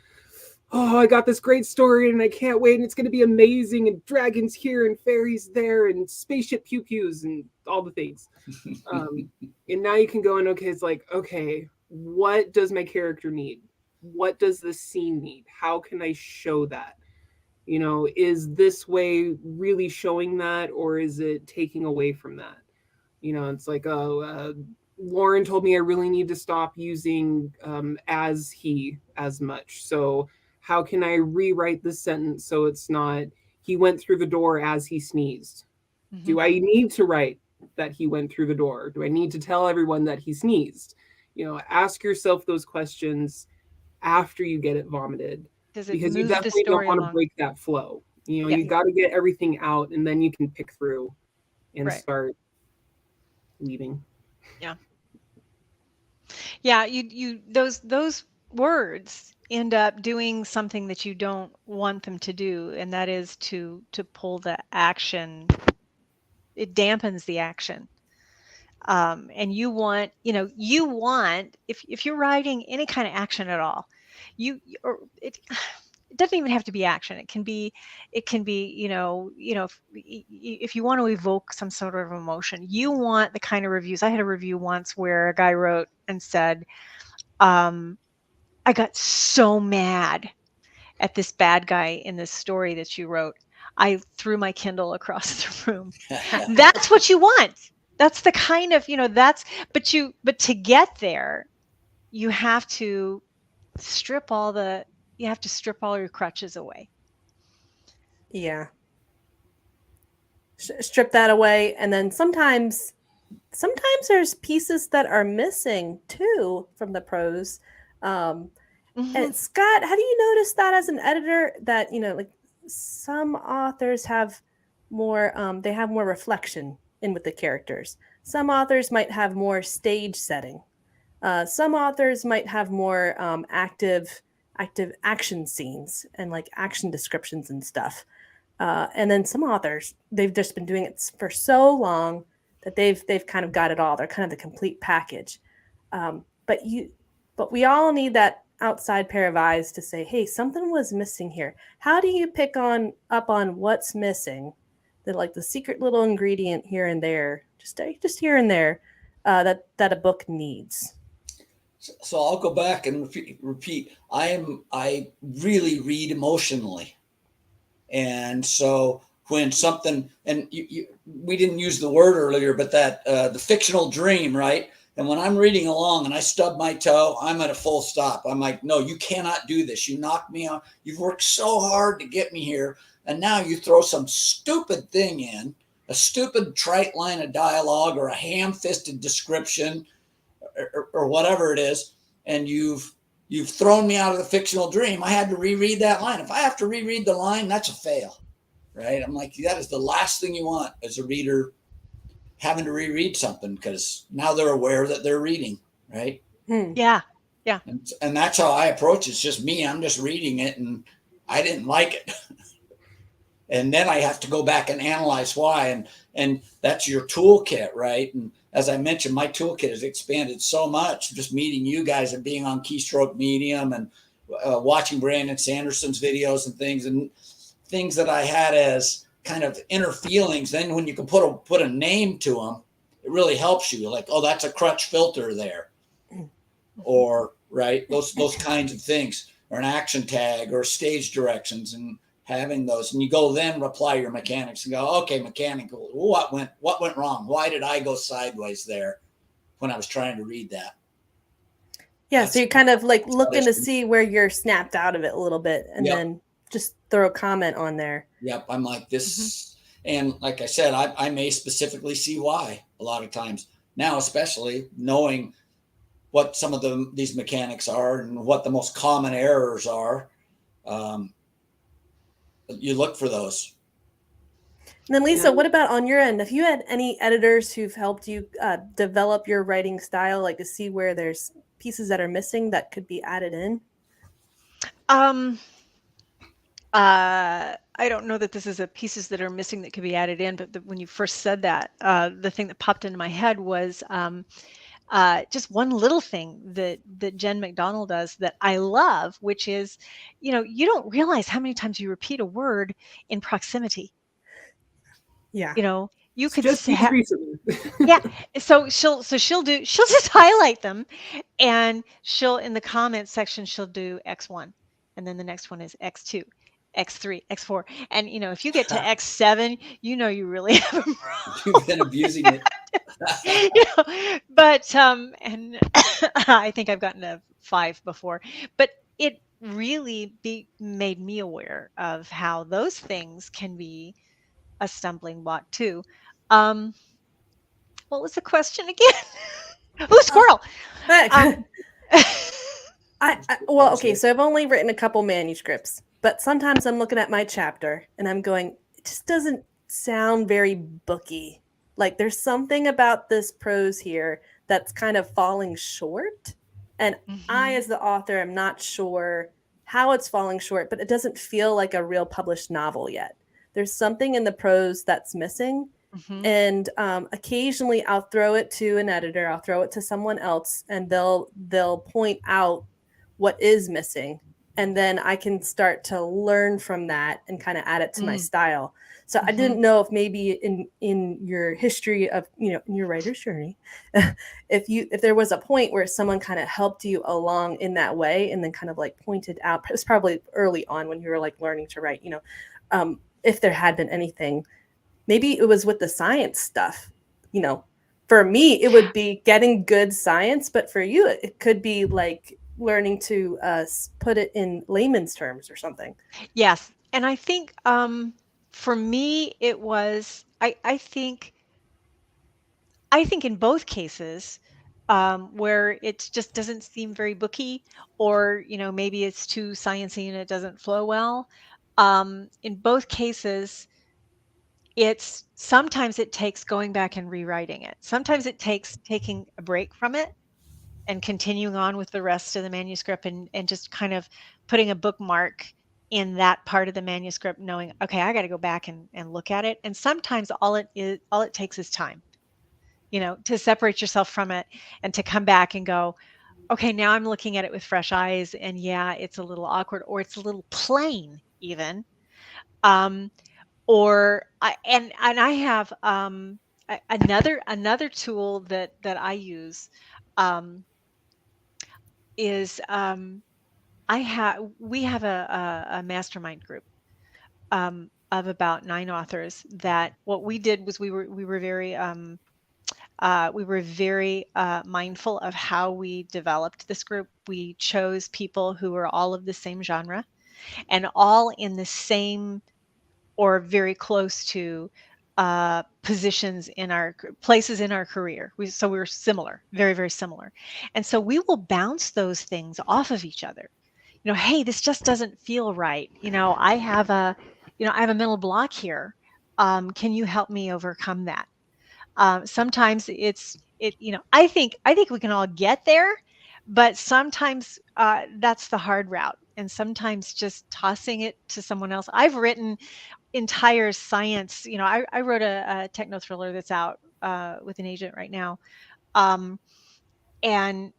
oh, I got this great story and I can't wait and it's going to be amazing and dragons here and fairies there and spaceship pew-pews and all the things. And now you can go and, okay, it's like, okay, what does my character need? What does this scene need? How can I show that? You know, is this way really showing that, or is it taking away from that? You know, it's like, Lauren told me I really need to stop using as he as much. So how can I rewrite this sentence so it's not, he went through the door as he sneezed? Mm-hmm. Do I need to write that he went through the door? Do I need to tell everyone that he sneezed? You know, ask yourself those questions after you get it vomited. Because you definitely don't want to break that flow. You know, you got to get everything out and then you can pick through and start leaving. Yeah. Yeah, you those words end up doing something that you don't want them to do, and that is to pull the action. It dampens the action. And you want, if you're writing any kind of action at all, it doesn't even have to be action. It can be, if you want to evoke some sort of emotion, you want the kind of reviews. I had a review once where a guy wrote and said, I got so mad at this bad guy in this story that you wrote. I threw my Kindle across the room. That's what you want. That's the kind of, but to get there, you have to strip all your crutches away. Yeah. Strip that away. And then sometimes there's pieces that are missing too from the prose. And Scott, how do you notice that as an editor that, like some authors have more, they have more reflection in with the characters. Some authors might have more stage setting. Some authors might have more active action scenes and like action descriptions and stuff. And then some authors, they've just been doing it for so long that they've kind of got it all. They're kind of the complete package. But we all need that outside pair of eyes to say, hey, something was missing here. How do you pick up on what's missing? The secret little ingredient here and there, just here and there, that a book needs. So I'll go back and repeat. I really read emotionally, and so when something, and we didn't use the word earlier, but that the fictional dream, right? And when I'm reading along and I stub my toe, I'm at a full stop. I'm like, no, you cannot do this. You knocked me out. You've worked so hard to get me here, and now you throw some stupid thing in, a stupid trite line of dialogue or a ham-fisted description. Or whatever it is, and you've thrown me out of the fictional dream. I had to reread that line. If I have to reread the line, that's a fail, right? I'm like, that is the last thing you want as a reader, having to reread something, because now they're aware that they're reading, right? Yeah. And that's how I approach it. It's just me. I'm just reading it, and I didn't like it. And then I have to go back and analyze why. And that's your toolkit, right? And as I mentioned, my toolkit has expanded so much, just meeting you guys and being on Keystroke Medium and watching Brandon Sanderson's videos and things that I had as kind of inner feelings. Then when you can put a name to them, it really helps you. Like, oh, that's a crutch filter there. Or, right, those kinds of things, or an action tag or stage directions. And having those, and you go then reply your mechanics and go, okay, mechanical, what went wrong? Why did I go sideways there when I was trying to read that? Yeah, so you're kind of like looking to see where you're snapped out of it a little bit, and then just throw a comment on there. Yep, I'm like this, and like I said, I may specifically see why a lot of times now, especially knowing what some of these mechanics are and what the most common errors are. You look for those. And then Lisa, what about on your end? Have you had any editors who've helped you develop your writing style, like to see where there's pieces that are missing that could be added in? I don't know that this is a pieces that are missing that could be added in, but when you first said that, the thing that popped into my head was just one little thing that Jen McDonald does that I love, which is, you don't realize how many times you repeat a word in proximity. Yeah. You could just recently. Yeah. So she'll just highlight them, and in the comments section, she'll do X1, and then the next one is X2, X3, X4. And if you get to X7, you really have them wrong. You've been abusing it. But and I think I've gotten a 5 before, but it really made me aware of how those things can be a stumbling block too. What was the question again? Oh, squirrel. Okay, so I've only written a couple manuscripts, but sometimes I'm looking at my chapter and I'm going, it just doesn't sound very booky. Like there's something about this prose here that's kind of falling short. And I, as the author, am not sure how it's falling short, but it doesn't feel like a real published novel yet. There's something in the prose that's missing. And occasionally I'll throw it to an editor, I'll throw it to someone else, and they'll point out what is missing. And then I can start to learn from that and kind of add it to my style. So I didn't know if maybe in your history of, in your writer's journey, if there was a point where someone kind of helped you along in that way and then kind of like pointed out, it was probably early on when you were like learning to write, if there had been anything. Maybe it was with the science stuff. For me, it would be getting good science, but for you, it could be like learning to put it in layman's terms or something. Yes. And I think for me, it was, I think in both cases, where it just doesn't seem very booky, or, maybe it's too sciencey and it doesn't flow well. In both cases, sometimes it takes going back and rewriting it. Sometimes it takes taking a break from it and continuing on with the rest of the manuscript and just kind of putting a bookmark in that part of the manuscript, knowing, okay, I got to go back and look at it. And sometimes all it takes is time, to separate yourself from it and to come back and go, okay, now I'm looking at it with fresh eyes, and yeah, it's a little awkward, or it's a little plain even. I have another tool that I use is we have a mastermind group of about 9 authors. That what we did was we were very mindful of how we developed this group. We chose people who were all of the same genre and all in the same or very close to positions in our places in our career. So we were similar, very, very similar. And so we will bounce those things off of each other. Hey, this just doesn't feel right. I have a mental block here. Can you help me overcome that? Sometimes I think we can all get there, but sometimes that's the hard route. And sometimes just tossing it to someone else. I've written entire science. I wrote a techno thriller that's out with an agent right now. And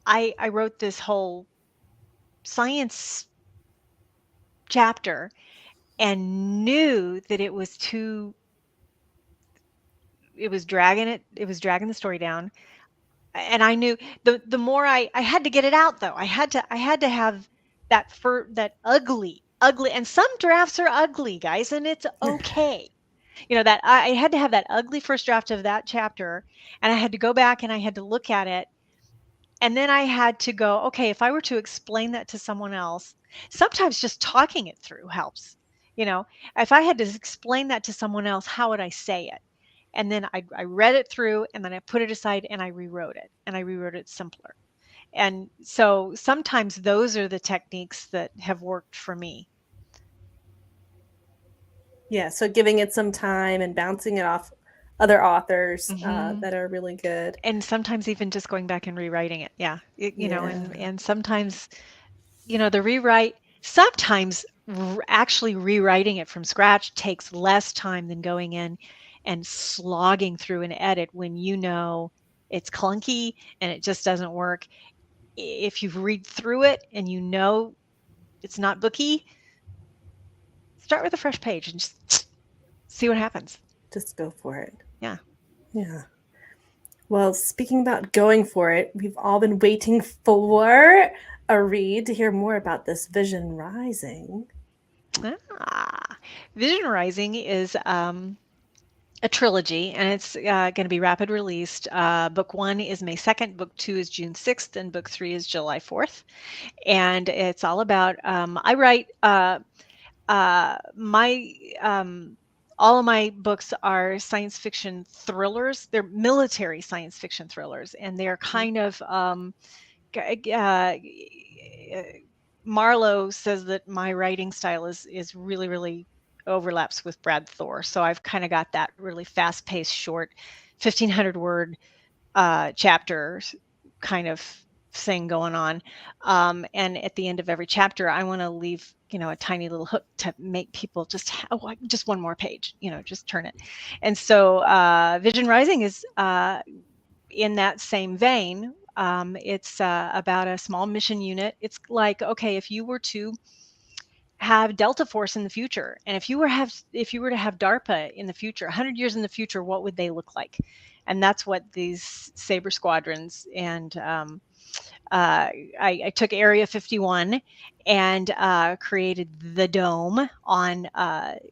I wrote this whole science chapter and knew that it was dragging the story down. And I knew the more I had to get it out though. I had to have that ugly ugly, and some drafts are ugly, guys, and it's okay. That I had to have that ugly first draft of that chapter, and I had to go back and I had to look at it. And then I had to go, okay, if I were to explain that to someone else, sometimes just talking it through helps. If I had to explain that to someone else, how would I say it? And then I read it through, and then I put it aside and I rewrote it, and I rewrote it simpler. And so sometimes those are the techniques that have worked for me. Yeah, so giving it some time and bouncing it off other authors that are really good. And sometimes even just going back and rewriting it. Yeah. And sometimes, the rewrite, sometimes actually rewriting it from scratch takes less time than going in and slogging through an edit when it's clunky and it just doesn't work. If you read through it and it's not booky, start with a fresh page and just see what happens. Just go for it. Yeah. Yeah. Well, speaking about going for it, we've all been waiting for a read to hear more about this Vision Rising. Vision Rising is a trilogy, and it's going to be rapid released. Book 1 is May 2nd, book 2 is June 6th, and book 3 is July 4th. And it's all about, I write, all of my books are science fiction thrillers. They're military science fiction thrillers, and they're kind of, Marlowe says that my writing style is really, really overlaps with Brad Thor. So I've kind of got that really fast-paced, short, 1,500 word chapters kind of thing going on. And at the end of every chapter, I want to leave, a tiny little hook to make people just one more page, just turn it. And so Vision Rising is in that same vein. It's about a small mission unit. It's like, okay, if you were to have Delta Force in the future, and if you were to have DARPA in the future, 100 years in the future, what would they look like? And that's what these Saber squadrons and I took Area 51 and created the dome on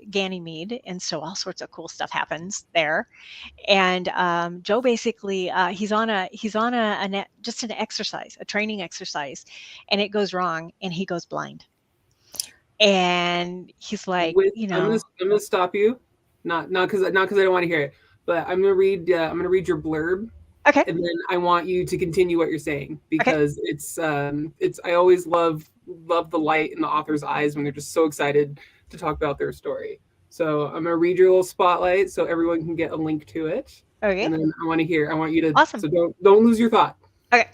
Ganymede, and so all sorts of cool stuff happens there. And Joe basically he's on just an exercise, a training exercise, and it goes wrong, and he goes blind. And he's like, I'm gonna stop you, not because I don't want to hear it, but I'm gonna read your blurb. Okay. And then I want you to continue what you're saying, because it's I always love the light in the author's eyes when they're just so excited to talk about their story. So I'm gonna read your little spotlight so everyone can get a link to it. Okay. And then I want you to awesome. So don't lose your thought. Okay.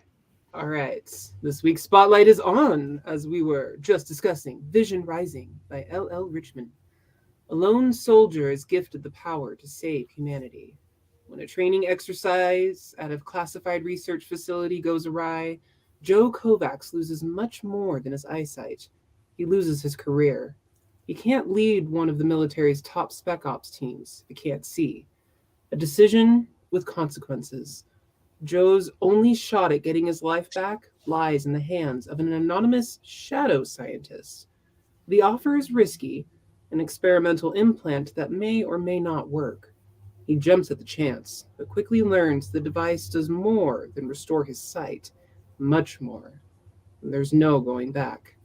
All right. This week's spotlight is on, as we were just discussing, Vision Rising by L L Richman. A lone soldier is gifted the power to save humanity. When a training exercise at a classified research facility goes awry, Joe Kovacs loses much more than his eyesight. He loses his career. He can't lead one of the military's top spec ops teams if he can't see. A decision with consequences. Joe's only shot at getting his life back lies in the hands of an anonymous shadow scientist. The offer is risky, an experimental implant that may or may not work. He jumps at the chance, but quickly learns the device does more than restore his sight, much more. And there's no going back.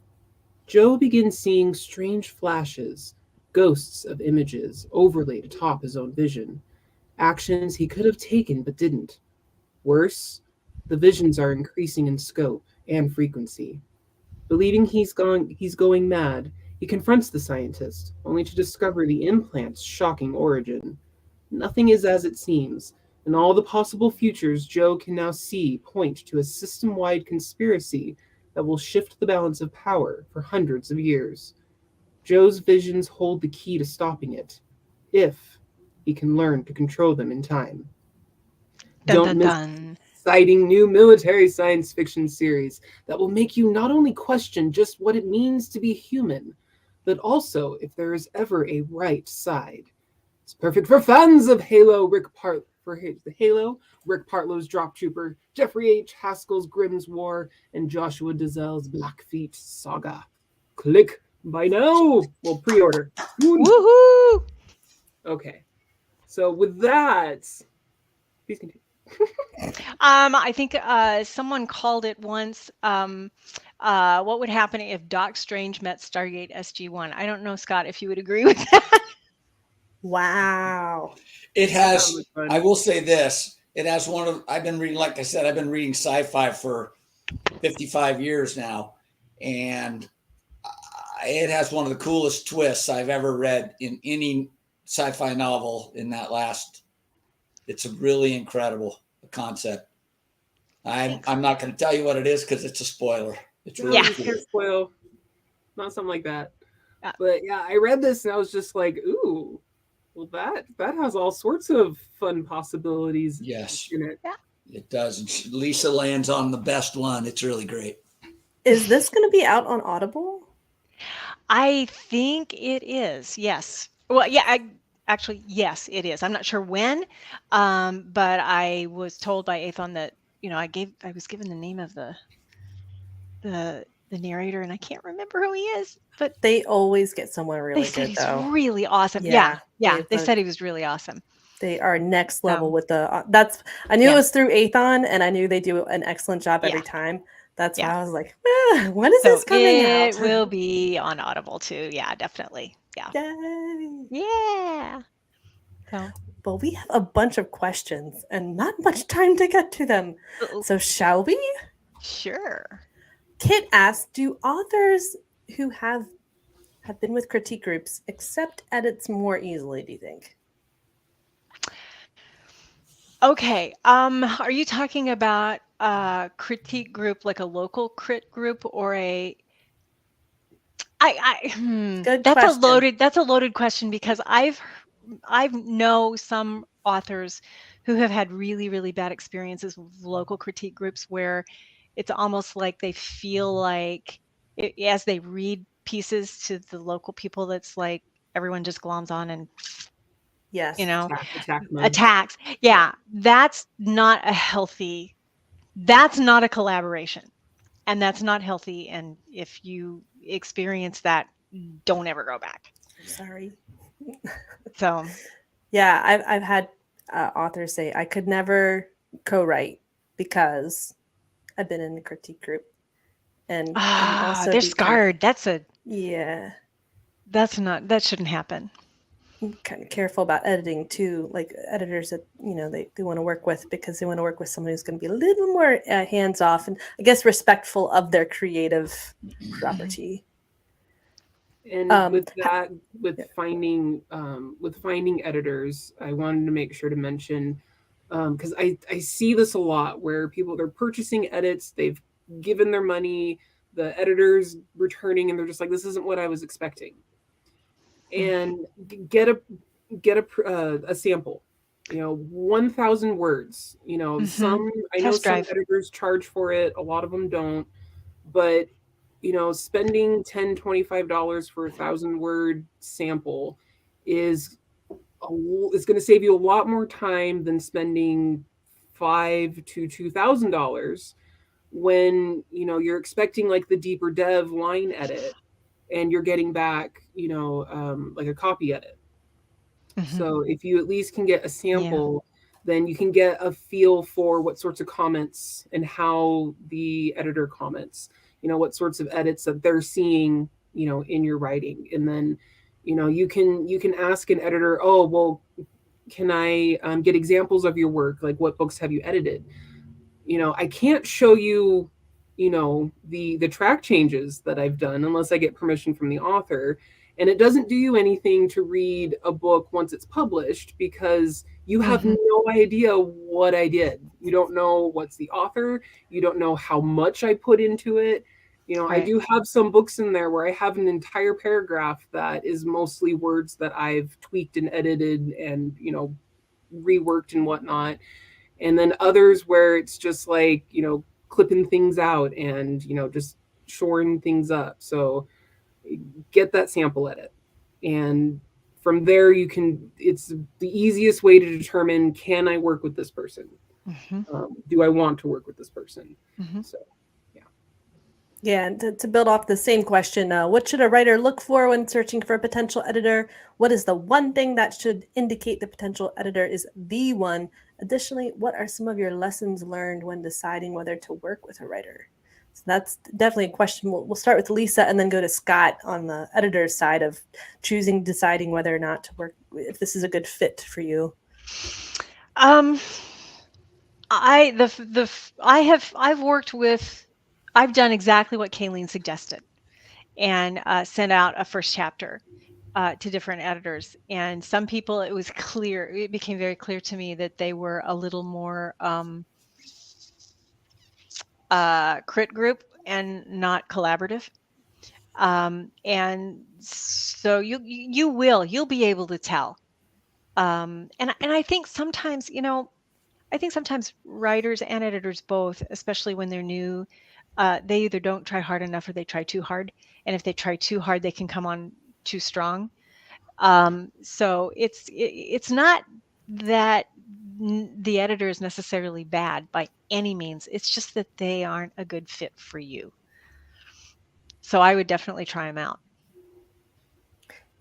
Joe begins seeing strange flashes, ghosts of images overlaid atop his own vision, actions he could have taken but didn't. Worse, the visions are increasing in scope and frequency. Believing he's going mad, he confronts the scientist, only to discover the implant's shocking origin. Nothing is as it seems, and all the possible futures Joe can now see point to a system-wide conspiracy that will shift the balance of power for hundreds of years. Joe's visions hold the key to stopping it, if he can learn to control them in time. Don't miss exciting new military science fiction series that will make you not only question just what it means to be human, but also if there is ever a right side. It's perfect for fans of Halo, Rick Partlow's Drop Trooper, Jeffrey H. Haskell's Grimm's War, and Joshua Dazel's Blackfeet Saga. Click Buy now. Well, pre-order. Woohoo! Okay. So with that, please continue. I think someone called it once. What would happen if Doc Strange met Stargate SG-1? I don't know, Scott, if you would agree with that. Wow. It has. I will say this. It has one of. I've been reading, like I said, I've been reading sci-fi for 55 years now, and it has one of the coolest twists I've ever read in any sci-fi novel. In that last, it's a really incredible concept. I'm not going to tell you what it is because it's a spoiler. It's really You can't spoil. Not something like that. But yeah, I read this and I was just like, ooh, well that has all sorts of fun possibilities. Yes, in it. Yeah. It does. And Lisa lands on the best one. It's really great. Is this going to be out on Audible? I think it is. Yes. Well, yeah. Actually, yes, it is. I'm not sure when, but I was told by Athon that I was given the name of the narrator, and I can't remember who he is. But they always get someone really they said good, though. He's really awesome. Yeah. They said he was really awesome. They are next level with the. I knew it was through Athon, and I knew they do an excellent job every time. That's why I was like, when is this coming out? It will be on Audible too. Yeah, definitely. Yeah. Yay. Yeah. Well, we have a bunch of questions and not much time to get to them. So shall we? Sure. Kit asks, do authors who have been with critique groups accept edits more easily, do you think? Okay. Are you talking about a critique group, like a local crit group, or that's a loaded question, because I've know some authors who have had really, really bad experiences with local critique groups where it's almost like they feel like as they read pieces to the local people, that's like everyone just gloms on and attacks. Yeah, that's not a collaboration, and that's not healthy. And if you experience that, don't ever go back. Sorry. So, yeah, I've had authors say I could never co-write because I've been in a critique group, and also they're scarred. That shouldn't happen. I'm kind of careful about editing too, like editors that they want to work with, because they want to work with someone who's going to be a little more hands off and I guess respectful of their creative property. And with finding editors, I wanted to make sure to mention, because I see this a lot where they're purchasing edits, they've given their money, the editor's returning, and they're just like, this isn't what I was expecting. And get a sample, 1,000 words. Some editors charge for it, a lot of them don't, but spending $10-$25 for 1,000-word sample is going to save you a lot more time than spending $5,000 to $2,000 when you're expecting like the deeper dev line edit and you're getting back like a copy edit. So if you at least can get a sample, then you can get a feel for what sorts of comments and how the editor comments, what sorts of edits that they're seeing, in your writing. And then, you can ask an editor, oh, well, can I get examples of your work? Like, what books have you edited? I can't show you, the track changes that I've done unless I get permission from the author. And it doesn't do you anything to read a book once it's published, because you have no idea what I did. You don't know what's the author. You don't know how much I put into it. I do have some books in there where I have an entire paragraph that is mostly words that I've tweaked and edited and, reworked and whatnot. And then others where it's just like, clipping things out and, just shoring things up. So get that sample edit. And from there, it's the easiest way to determine, can I work with this person? Do I want to work with this person? So, yeah. Yeah, and to build off the same question, what should a writer look for when searching for a potential editor? What is the one thing that should indicate the potential editor is the one? Additionally, what are some of your lessons learned when deciding whether to work with a writer? So that's definitely a question. We'll start with Lisa and then go to Scott on the editor's side of deciding whether or not to work, if this is a good fit for you. I've done exactly what Kayleen suggested and sent out a first chapter to different editors. And some people, it became very clear to me that they were a little more crit group and not collaborative. And so you'll be able to tell. And I think sometimes, writers and editors both, especially when they're new, they either don't try hard enough or they try too hard. And if they try too hard, they can come on too strong. So it's not that the editor is necessarily bad by any means. It's just that they aren't a good fit for you. So I would definitely try them out.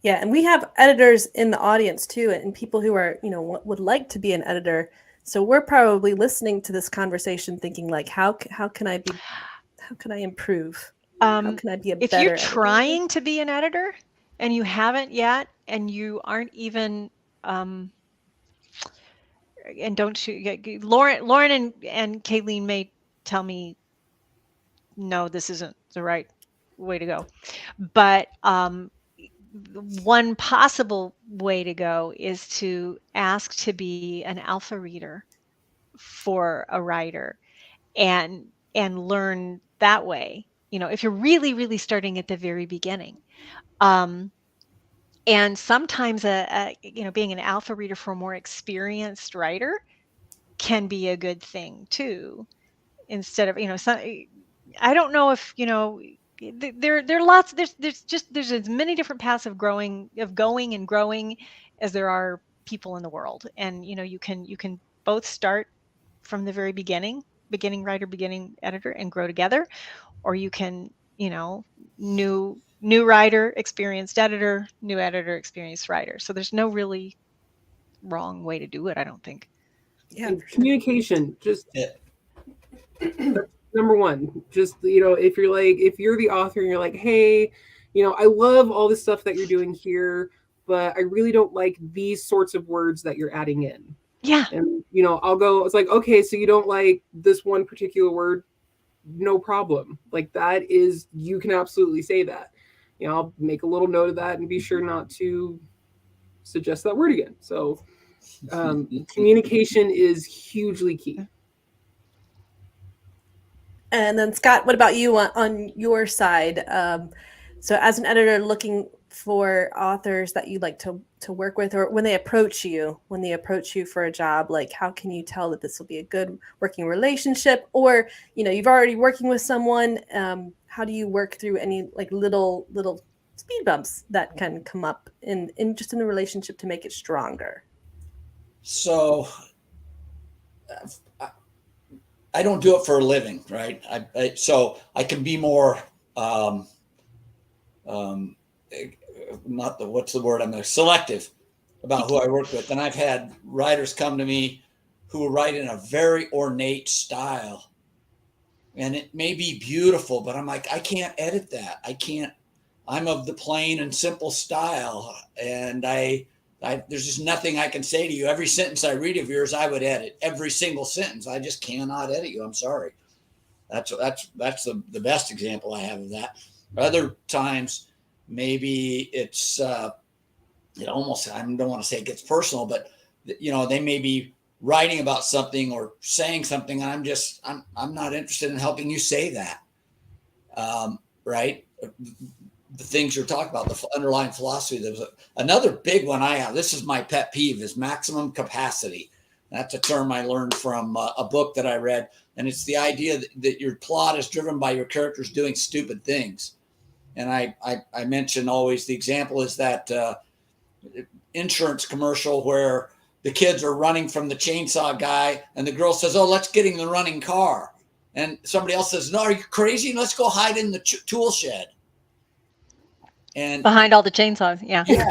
Yeah, and we have editors in the audience too, and people who are, would like to be an editor. So we're probably listening to this conversation thinking like, how can I improve? How can I be a better editor? If you're trying to be an editor and you haven't yet, and you aren't even, and don't shoot, Lauren and Kayleen may tell me, no, this isn't the right way to go. But one possible way to go is to ask to be an alpha reader for a writer and learn that way. If you're really, really starting at the very beginning. And sometimes being an alpha reader for a more experienced writer can be a good thing too. Instead of, I don't know if, there are lots, there's as many different paths of going and growing as there are people in the world. And, you can both start from the very beginning writer, beginning editor, and grow together, or you can, new writer, experienced editor, new editor, experienced writer. So there's no really wrong way to do it, I don't think. Yeah, communication, just number one. Just, if you're the author and you're like, hey, I love all the stuff that you're doing here, but I really don't like these sorts of words that you're adding in. Yeah. And, it's like, okay, so you don't like this one particular word, no problem. Like you can absolutely say that. I'll make a little note of that and be sure not to suggest that word again. So communication is hugely key. And then Scott, what about you on your side? So as an editor looking for authors that you'd like to work with, or when they approach you for a job, like how can you tell that this will be a good working relationship? Or, you've already working with someone, how do you work through any like little speed bumps that can come up in the relationship to make it stronger? So I don't do it for a living, right? So I can be more, selective about who I work with. And I've had writers come to me who write in a very ornate style, and it may be beautiful, but I'm like, I can't edit that. I'm of the plain and simple style. And there's just nothing I can say to you. Every sentence I read of yours, I would edit every single sentence. I just cannot edit you. I'm sorry. That's the best example I have of that. Other times, maybe it's, almost, I don't want to say it gets personal, but they may be writing about something or saying something. And I'm not interested in helping you say that. Right. The things you're talking about, the underlying philosophy. There's another big one I have. This is my pet peeve, is maximum capacity. That's a term I learned from a book that I read. And it's the idea that your plot is driven by your characters doing stupid things. And I mention always the example is that insurance commercial where the kids are running from the chainsaw guy and the girl says, oh, let's get in the running car. And somebody else says, no, are you crazy? Let's go hide in the tool shed. And behind all the chainsaws. Yeah. Yeah.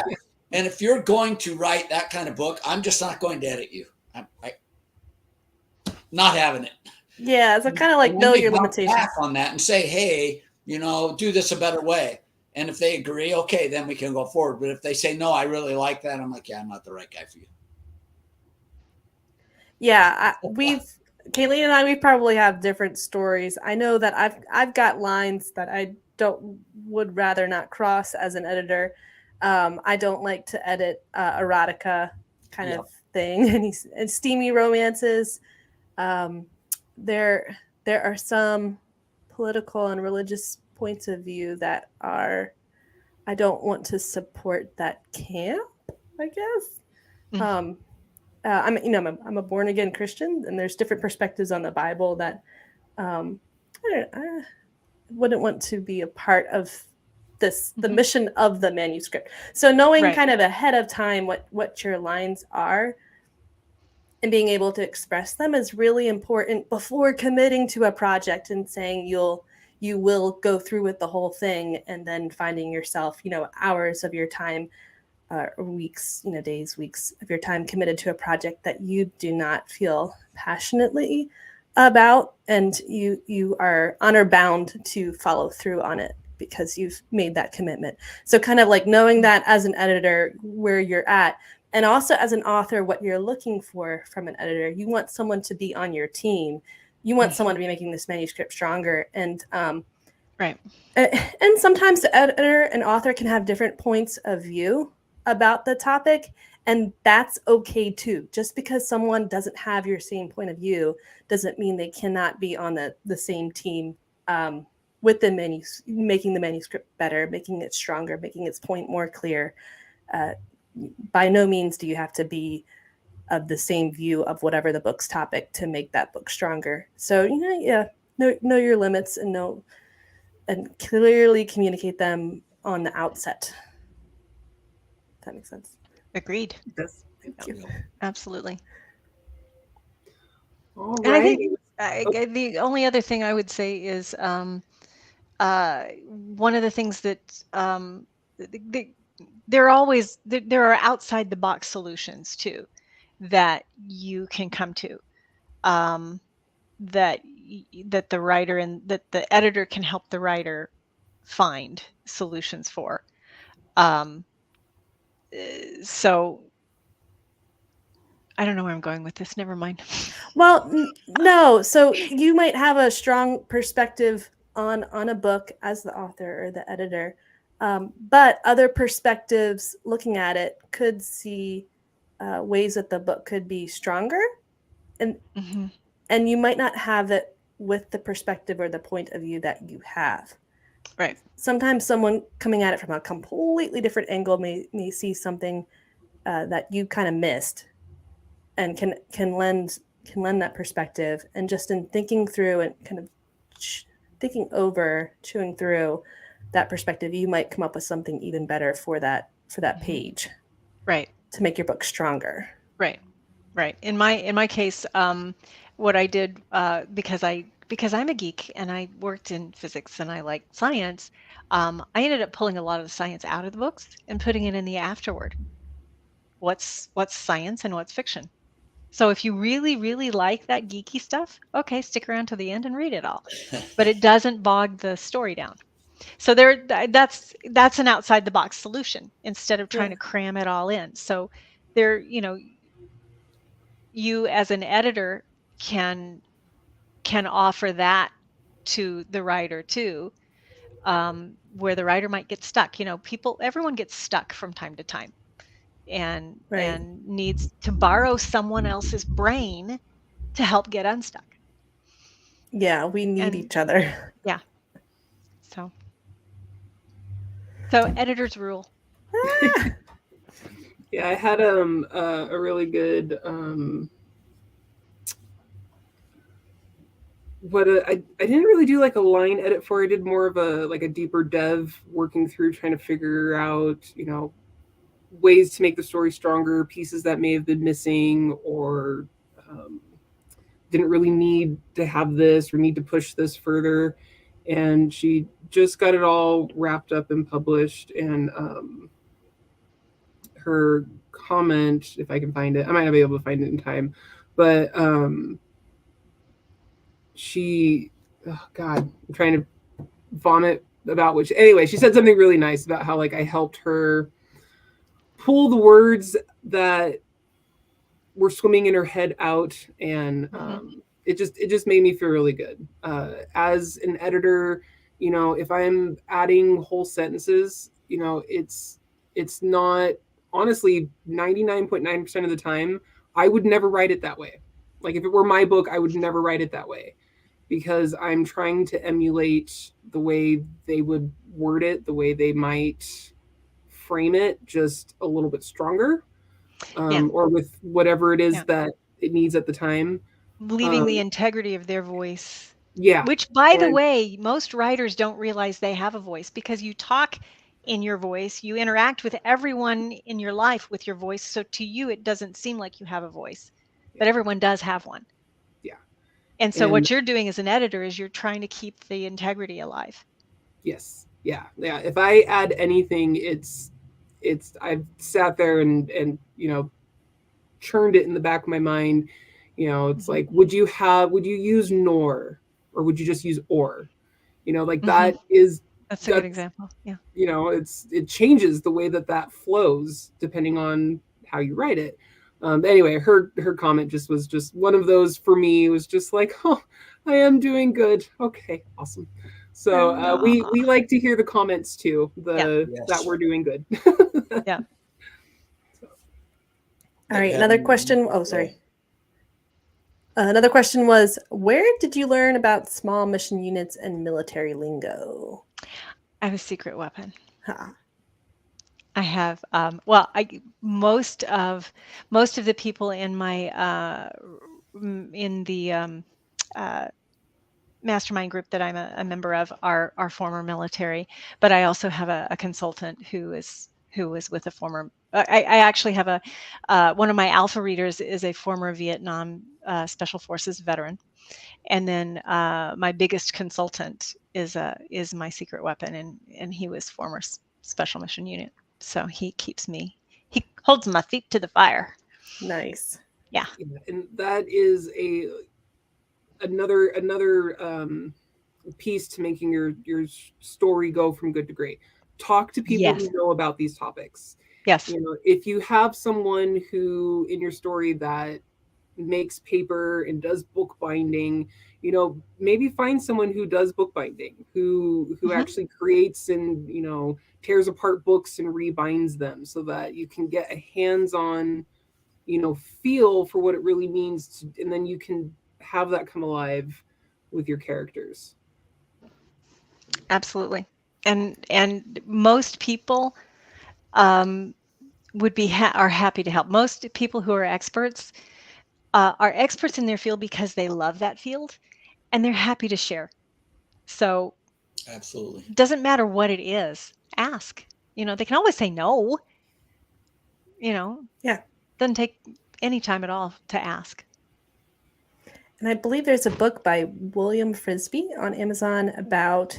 And if you're going to write that kind of book, I'm just not going to edit you. I'm not having it. Yeah, so kind of like know your limitations on that and say, hey, do this a better way. And if they agree, okay, then we can go forward. But if they say, no, I really like that, I'm like, yeah, I'm not the right guy for you. Yeah, Kayleen and I, we probably have different stories. I know that I've got lines that I would rather not cross as an editor. I don't like to edit erotica kind of thing and steamy romances. There are some political and religious points of view that I don't want to support that camp, I guess. Mm-hmm. I'm a born again Christian, and there's different perspectives on the Bible that I wouldn't want to be a part of the mission of the manuscript. So knowing kind of ahead of time what your lines are and being able to express them is really important before committing to a project and saying you will go through with the whole thing, and then finding yourself, hours of your time, weeks, days, weeks of your time committed to a project that you do not feel passionately about, and you are honor bound to follow through on it because you've made that commitment. So kind of like knowing that as an editor where you're at, and also as an author what you're looking for from an editor. You want someone to be on your team. You want someone to be making this manuscript stronger. And and sometimes the editor and author can have different points of view about the topic, and that's okay too. Just because someone doesn't have your same point of view doesn't mean they cannot be on the same team with the making the manuscript better, making it stronger, making its point more clear. By no means do you have to be of the same view of whatever the book's topic to make that book stronger. So know your limits and clearly communicate them on the outset. That makes sense. Agreed. Yes. Thank you. Absolutely. All and right. I think the only other thing I would say is one of the things that there are outside the box solutions too that you can come to, that the writer and that the editor can help the writer find solutions for. So I don't know where I'm going with this. Never mind. Well, no. So you might have a strong perspective on a book as the author or the editor, but other perspectives looking at it could see ways that the book could be stronger, and you might not have it with the perspective or the point of view that you have. Right. Sometimes someone coming at it from a completely different angle may see something that you kind of missed, and can lend that perspective. And just in thinking through and kind of chewing through that perspective, you might come up with something even better for that page. Right. To make your book stronger. Right. In my case, what I did because I'm a geek and I worked in physics and I like science, I ended up pulling a lot of the science out of the books and putting it in the afterword. What's science and what's fiction? So if you really, really like that geeky stuff, okay, stick around to the end and read it all. But it doesn't bog the story down. So that's an outside the box solution instead of trying to cram it all in. So there, you as an editor can offer that to the writer too, where the writer might get stuck. Everyone gets stuck from time to time, and needs to borrow someone else's brain to help get unstuck. Yeah, we need each other. Yeah. So editors rule. Yeah, I had a really good I didn't really do like a line edit for. I did more of a deeper dev, working through trying to figure out ways to make the story stronger, pieces that may have been missing, or didn't really need to have this or need to push this further. And she just got it all wrapped up and published. And her comment, if I can find it, I might not be able to find it in time, but she, oh God, I'm trying to vomit about which, anyway, she said something really nice about how like I helped her pull the words that were swimming in her head out, and it just made me feel really good. As an editor, you know, if I'm adding whole sentences, you know, it's not, honestly, 99.9% of the time, I would never write it that way. Like if it were my book, I would never write it that way, because I'm trying to emulate the way they would word it, the way they might frame it, just a little bit stronger, or with whatever it is that it needs at the time. Leaving the integrity of their voice. Yeah. Which, by the way, most writers don't realize they have a voice, because you talk in your voice, you interact with everyone in your life with your voice. So to you, it doesn't seem like you have a voice, but everyone does have one. Yeah. And so what you're doing as an editor is you're trying to keep the integrity alive. Yes. Yeah. Yeah. If I add anything, it's I've sat there and you know, churned it in the back of my mind. You know, it's like, would you use nor, or would you just use or? You know, like that's a good example. Yeah. You know, it changes the way that flows depending on how you write it. Anyway, her comment was just one of those for me. It was just like, oh, I am doing good. Okay, awesome. So we like to hear the comments too, that we're doing good. Yeah. All right, another question. Oh, sorry. Another question was, where did you learn about small mission units and military lingo? I have a secret weapon. Huh. I have, most of the people in my, in the mastermind group that I'm a member of are former military, but I also have a consultant who was with a former, I actually have one of my alpha readers is a former Vietnam Special Forces veteran. And then my biggest consultant is my secret weapon, and he was former special mission unit. So he holds my feet to the fire. Nice. Yeah. And that is another piece to making your story go from good to great. Talk to people who know about these topics. Yes. You know, if you have someone who in your story that makes paper and does bookbinding, you know, maybe find someone who does bookbinding, who actually creates and, you know, tears apart books and rebinds them, so that you can get a hands-on, you know, feel for what it really means and then you can have that come alive with your characters. Absolutely. And most people would be are happy to help. Most people who are experts in their field because they love that field, and they're happy to share. So absolutely, it doesn't matter what it is. Ask. You know, they can always say no. You know, doesn't take any time at all to ask. And I believe there's a book by William Frisby on Amazon about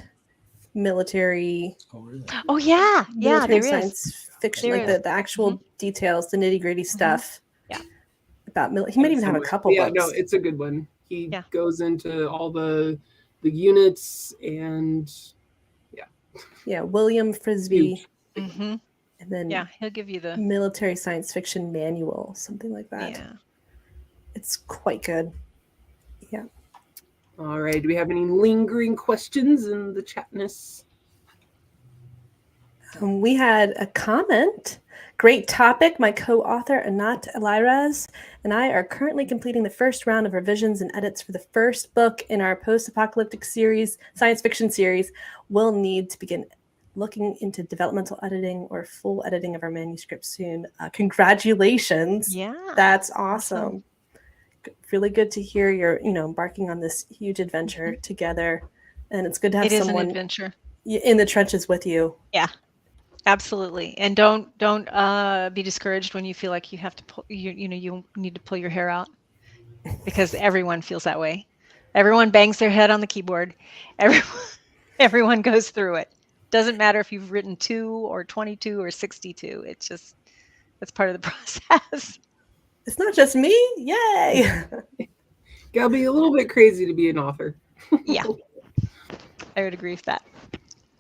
military. Oh, really? Oh, yeah. Yeah, there science is. fiction, There like is. the actual details, the nitty gritty stuff. Yeah. About he might even have a couple books. No, it's a good one. He goes into all the units and William Frisby. Mm-hmm. And then he'll give you the military science fiction manual, something like that. Yeah. It's quite good. Yeah. All right. Do we have any lingering questions in the chatness? We had a comment. Great topic. My co-author, Anat Eliraz, and I are currently completing the first round of revisions and edits for the first book in our post-apocalyptic series, science fiction series. We'll need to begin looking into developmental editing or full editing of our manuscript soon. Congratulations. Yeah. That's awesome. Really good to hear you're, embarking on this huge adventure together. And it's good to have someone an adventure in the trenches with you. Yeah. Absolutely. And don't be discouraged when you feel like you have to pull, you need to pull your hair out. because everyone feels that way. Everyone bangs their head on the keyboard. Everyone goes through it. Doesn't matter if you've written 2 or 22 or 62. It's just, that's part of the process. It's not just me. Yay. Gotta be a little bit crazy to be an author. Yeah. I would agree with that.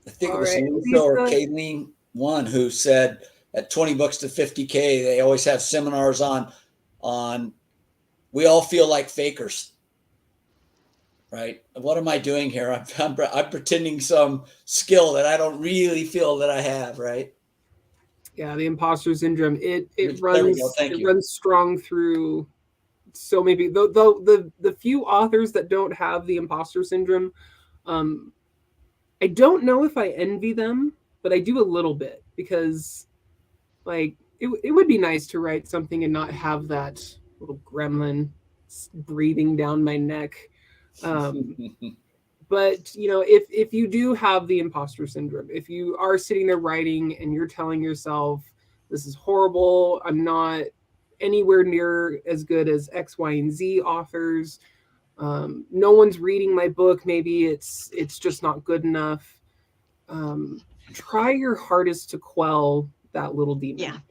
I think it was Lisa or Kayleen one who said at 20 bucks to 50K, they always have seminars on we all feel like fakers, right? What am I doing here? I'm pretending some skill that I don't really feel that I have, right? Yeah, the imposter syndrome. It runs strong through so many people. The few authors that don't have the imposter syndrome, I don't know if I envy them, but I do a little bit, because like it would be nice to write something and not have that little gremlin breathing down my neck. But you know, if you do have the imposter syndrome, if you are sitting there writing and you're telling yourself, this is horrible, I'm not anywhere near as good as X, Y, and Z authors, no one's reading my book, maybe it's just not good enough, try your hardest to quell that little demon.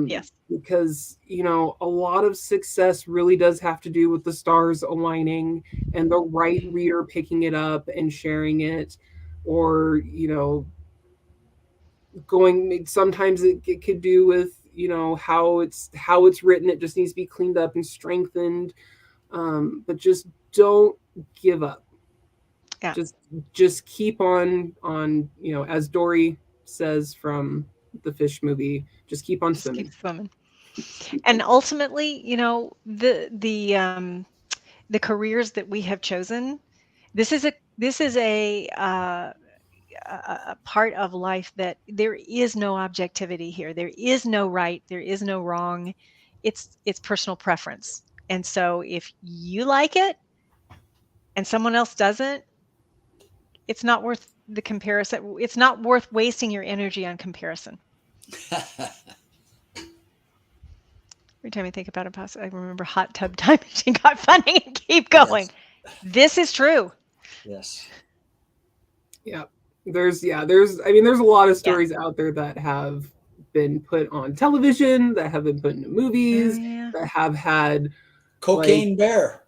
Yes. Because, you know, a lot of success really does have to do with the stars aligning and the right reader picking it up and sharing it, or, you know, sometimes it could do with, you know, how it's written. It just needs to be cleaned up and strengthened. But just don't give up. Yeah. Just keep on, you know, as Dory says from the Fish movie, just keep on swimming. Keep swimming. And ultimately, you know, the careers that we have chosen, this is a part of life that there is no objectivity here. There is no right. There is no wrong. It's personal preference. And so if you like it and someone else doesn't, it's not worth the comparison. It's not worth wasting your energy on comparison. Every time I think about it, I remember Hot Tub Time Machine got funding and keep going. Yes. This is true. Yes. Yeah. There's a lot of stories out there that have been put on television, that have been put into movies, that have had Cocaine Bear.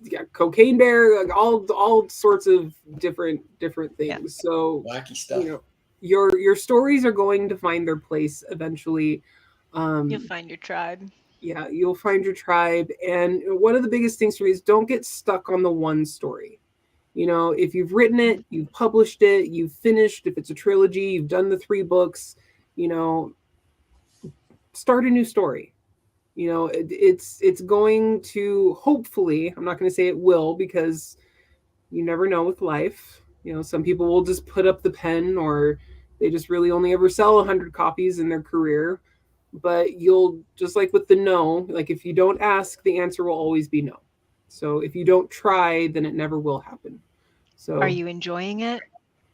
Yeah, Cocaine Bear, like all sorts of different things. Yeah. So wacky stuff. You know, your stories are going to find their place eventually. You'll find your tribe. Yeah, you'll find your tribe. And one of the biggest things for me is don't get stuck on the one story. You know, if you've written it, you've published it, you've finished, if it's a trilogy, you've done the 3 books, you know, start a new story. You know, it's going to, hopefully, I'm not going to say it will, because you never know with life. You know, some people will just put up the pen, or they just really only ever sell 100 copies in their career. But you'll, just like with the no, like if you don't ask, the answer will always be no. So if you don't try, then it never will happen. So are you enjoying it?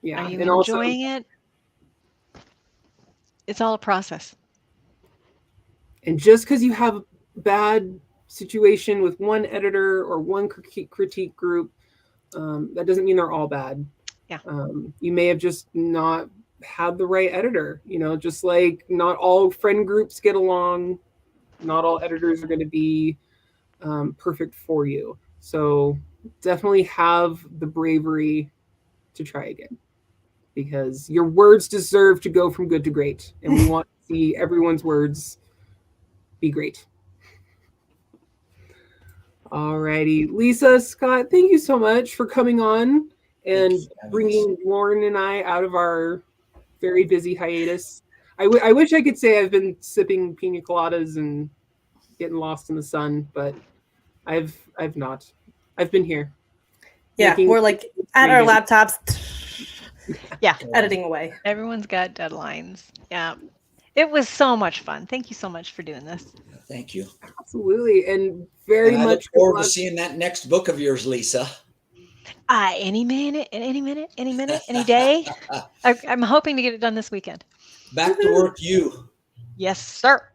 Yeah. Are you enjoying it? It's all a process. And just because you have a bad situation with one editor or one critique group, that doesn't mean they're all bad. Yeah. You may have just not had the right editor, you know, just like not all friend groups get along. Not all editors are going to be perfect for you. So definitely have the bravery to try again, because your words deserve to go from good to great. And we want to see everyone's words be great. Alrighty, Lisa, Scott, thank you so much for coming on and bringing Lauren and I out of our very busy hiatus. I wish I could say I've been sipping pina coladas and getting lost in the sun, but I've not. I've been here. Yeah, we're like at our laptops. Yeah, editing away. Everyone's got deadlines. Yeah, it was so much fun. Thank you so much for doing this. Thank you. Absolutely, and very much. I look forward to seeing that next book of yours, Lisa. Any minute, any day. I'm hoping to get it done this weekend. Back to work, you. Yes, sir.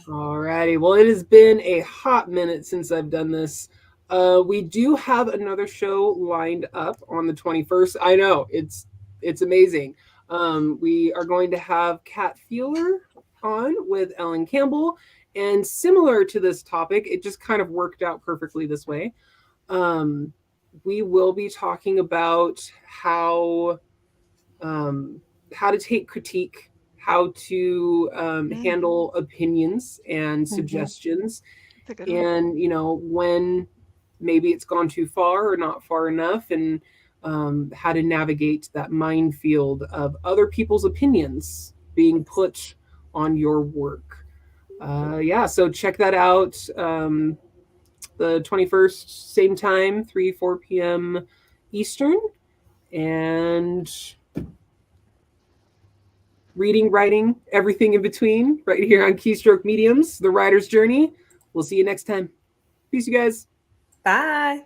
Alrighty. Well, it has been a hot minute since I've done this. We do have another show lined up on the 21st. I know it's amazing. We are going to have Kat Feeler on with Ellen Campbell, and similar to this topic, it just kind of worked out perfectly this way. We will be talking about how to take critique, how to handle opinions and suggestions, and when maybe it's gone too far or not far enough, and how to navigate that minefield of other people's opinions being put on your work. So check that out. The 21st, same time, 3-4 p.m. Eastern, and reading, writing, everything in between, right here on Keystroke Mediums, The Writer's Journey. We'll see you next time. Peace, you guys. Bye.